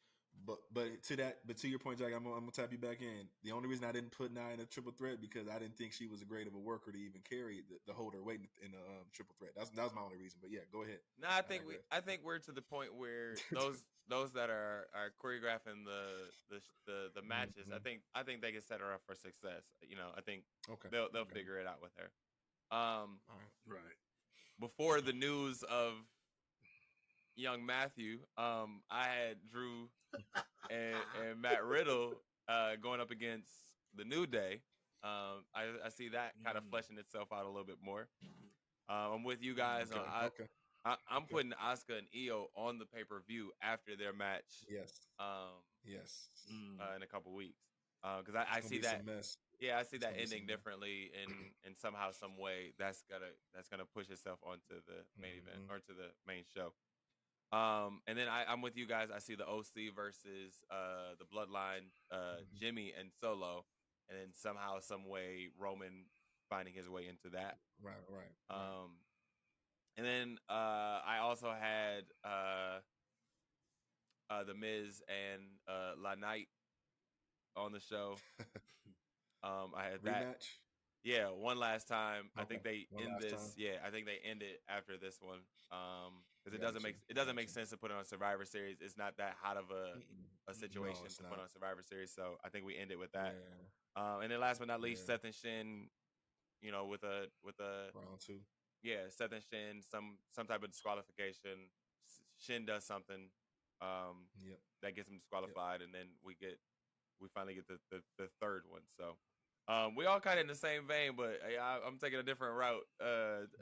but to your point, Jack, I'm gonna tap you back in. The only reason I didn't put Nia in a triple threat because I didn't think she was a great of a worker to even carry the hold her weight in a triple threat. That was my only reason. But yeah, go ahead. No, I think we're to the point where those that are choreographing the matches, I think they can set her up for success. You know, I think they'll figure it out with her. Right. Before the news of young Matthew, I had Drew and Matt Riddle going up against the New Day. I see that kind of fleshing itself out a little bit more. I'm with you guys. I'm putting Asuka and Io on the pay-per-view after their match. Yes. In a couple weeks. Because I see that Yeah, I see It's that gonna be ending something there. differently, and somehow, some way, that's gonna push itself onto the main event Hmm. or to the main show. And then I'm with you guys. I see the OC versus the Bloodline, Hmm. Jimmy and Solo, and then somehow, some way, Roman finding his way into that. Right, right, right. Um, and then I also had the Miz and La Knight on the show. I had that. Rematch. Yeah, one last time. I Okay, think they one end last this. time. Yeah, I think they end it after this one. Because Gotcha, it doesn't make gotcha. sense to put it on Survivor Series. It's not that hot of Mm-mm. a No, situation it's to put not. on Survivor Series. So I think we end it with that. Yeah, And then last but not least, yeah. Seth and Shin. With a Round two. yeah, Seth and Shin, some type of disqualification. Shin does something Yep, that gets him yep. disqualified, and then we finally get the third one. So we all kind of in the same vein, but I'm taking a different route You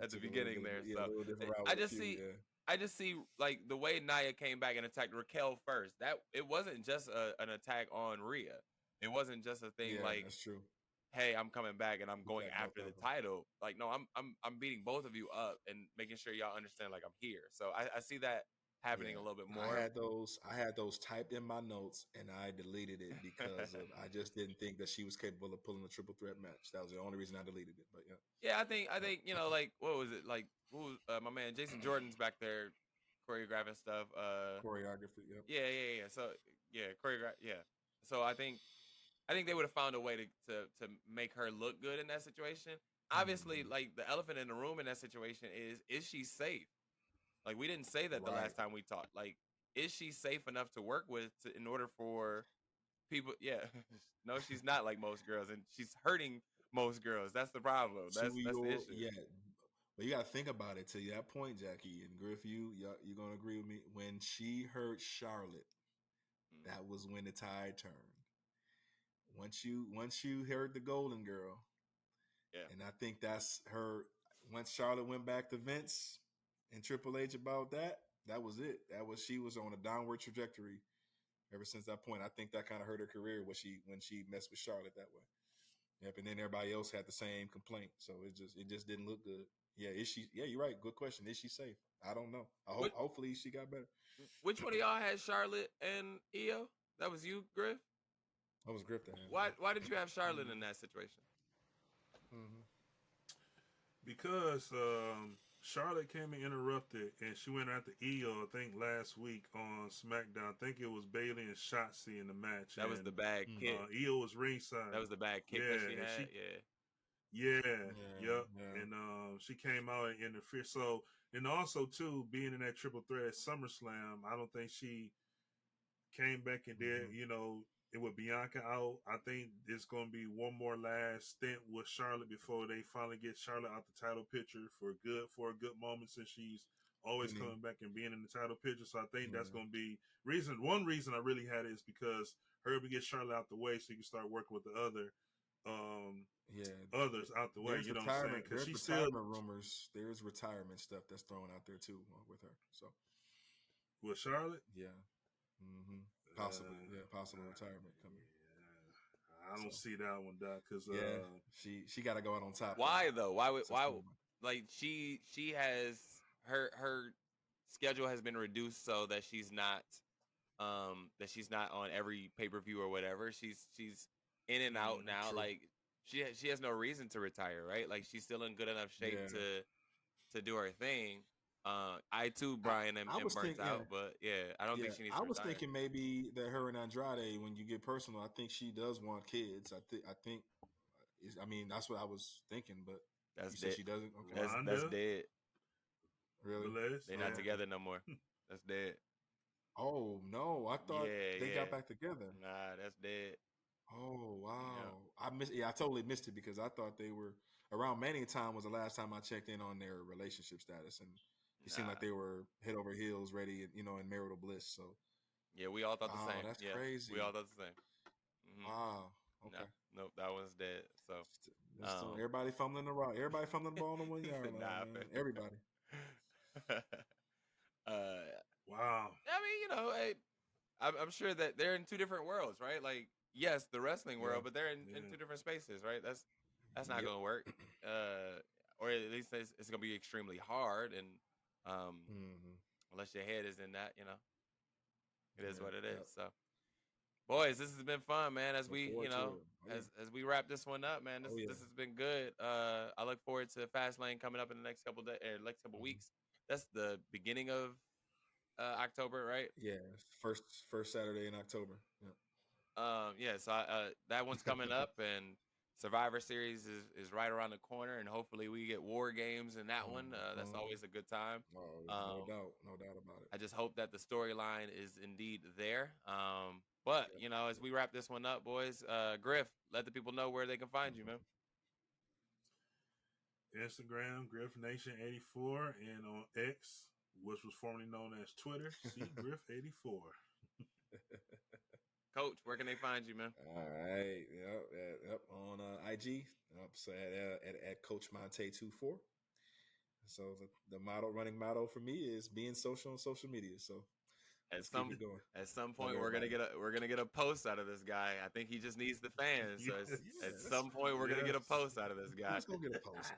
at the took a little beginning bit, there. yeah, a So little different route I with a just few. see. Yeah. I just see like the way Nia came back and attacked Raquel first. That it wasn't just an attack on Rhea. It wasn't just a thing Yeah, like, that's true. hey, I'm coming back and I'm You going track both after the of them. title. Like, no, I'm beating both of you up and making sure y'all understand like I'm here. So I see that happening Yeah, a little bit I more. had those. I had those typed in my notes, and I deleted it because of I just didn't think that she was capable of pulling a triple threat match. That was the only reason I deleted it. But yeah, Yeah, I think yep. like what was it like? What was, my man Jason Jordan's back there choreographing stuff. Choreography. Yep. Yeah. So yeah, choreograph. Yeah. So I think they would have found a way to make her look good in that situation. Obviously, Hmm. like the elephant in the room in that situation is she safe? Like we didn't say that the Right. last time we talked. Like, is she safe enough to work with in order for people? Yeah, no, she's not like most girls, and she's hurting most girls. That's the problem. To That's the your issue. yeah, but you got to think about it. To that point, Jackie and Griff, you're gonna agree with me. When she hurt Charlotte, Mhm. that was when the tide turned. Once you heard the Golden Girl, Yeah. and I think that's her. Once Charlotte went back to Vince and Triple H about that, that was it. That was she was on a downward trajectory ever since that point. I think that kind of hurt her career when she messed with Charlotte that way. Yep, and then everybody else had the same complaint, so it just didn't look good. Yeah, is she? Yeah, you're right. Good question. Is she safe? I don't know. Which Hopefully she got better. which one of y'all had Charlotte and Io? That was you, Griff. I was Griff to have it. Why did you have Charlotte in Mm-hmm. that situation? Mm-hmm. Because Charlotte came and interrupted, and she went after Io. I think last week on SmackDown. I think it was Bailey and Shotzi in the match, That was and the bad kick. Io was ringside. That was the bad kick that she Yeah, and had. she, Yeah. yeah, Yeah, yep, yeah. and she came out and interfered. So, and also too, being in that triple threat at SummerSlam, I don't think she came back and did, Mm-hmm. it with Bianca out. I think it's going to be one more last stint with Charlotte before they finally get Charlotte out the title picture for a good moment, since she's always Any, coming back and being in the title picture. So I think that's yeah, going to be one reason I really had it is because her to get Charlotte out the way so you can start working with the um yeah. others out the way. There's You know what I'm saying? retirement. Because There's she's still retirement rumors. There's retirement stuff that's thrown out there too with her. So with Charlotte. yeah, mm-hmm. Possibly. Uh, Yeah, possible retirement coming. yeah, I So don't see that one, Doc. Because yeah, she got to go out on top though. Why though? So Why like she has her schedule has been reduced so that she's not on every pay-per-view or whatever. She's in and out now. true. Like she has no reason to retire, right? Like she's still in good enough shape Yeah. to do her thing. I too, I, Brian, I am was burnt thinking, yeah, out, but yeah, I don't yeah. think she needs I to was retire. thinking maybe that her and Andrade, when you get personal, I think she does want kids. I think. I mean, that's what I was thinking. But That's you said dead. she doesn't. Okay, That's Wanda, dead. really? Bliss, They're not yeah. Okay. together no more. That's dead. Oh no, I thought they Yeah. got back together. Nah, that's dead. Oh Yeah. wow, I missed. Yeah, I totally missed it because I thought they were around Mania time was the last time I checked in on their relationship status, and it seemed like Nah. they were head over heels, ready, in marital bliss. So Yeah, we all thought the wow, same. that's Yeah, we crazy. all thought the same. Wow. No, Okay. nope, that one's dead. So, Everybody fumbling the rock. Everybody fumbling the ball on the 1 yard line, nah, man. Everybody. uh, Wow. I mean, hey, I'm sure that they're in two different worlds, right? Like yes, the wrestling world, Yeah. but they're in Yeah. two different spaces, right? That's not Yep. gonna work. Or at least it's gonna be extremely hard, and Hmm. unless your head is in that, it is Yeah. what it is. Yep. So, boys, this has been fun, man. As Look we, forward to it. Oh, yeah. as we wrap this one up, man, Oh, yeah. this has been good. I look forward to Fastlane coming up in the next couple days, next couple Mhm. weeks. That's the beginning of October, right? Yeah. First Saturday in October. Yeah. Yeah, so that one's coming up, and Survivor Series is right around the corner, and hopefully we get War Games in that one. That's Mhm. always a good time. Oh, no Um, doubt. No doubt about it. I just hope that the storyline is indeed there. But Yeah. as we wrap this one up, boys, Griff, let the people know where they can find you, man. Instagram, Griff Nation 84, and on X, which was formerly known as Twitter, see Griff 84. Coach, where can they find you, man? All right. Yep. On IG. So at Coach Montay 24. So the running motto for me is being social on social media. So let's keep it going. At some Love point we're everybody. gonna get a post out of this guy. I think he just needs the fans. So Yes. at some point we're gonna get a post out of this guy. Who's gonna get a post?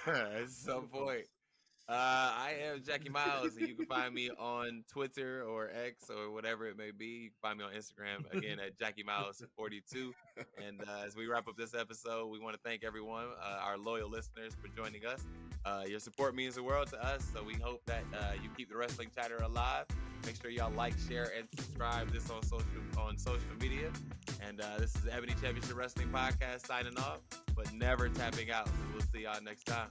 At some point. I am Jackie Miles, and you can find me on Twitter or X or whatever it may be. You can find me on Instagram again at Jackie Miles 42. And as we wrap up this episode, we want to thank everyone, our loyal listeners, for joining us. Your support means the world to us, so we hope that you keep the wrestling chatter alive. Make sure y'all like, share, and subscribe this on social media. And this is the Ebony Championship Wrestling Podcast signing off, but never tapping out. We'll see y'all next time.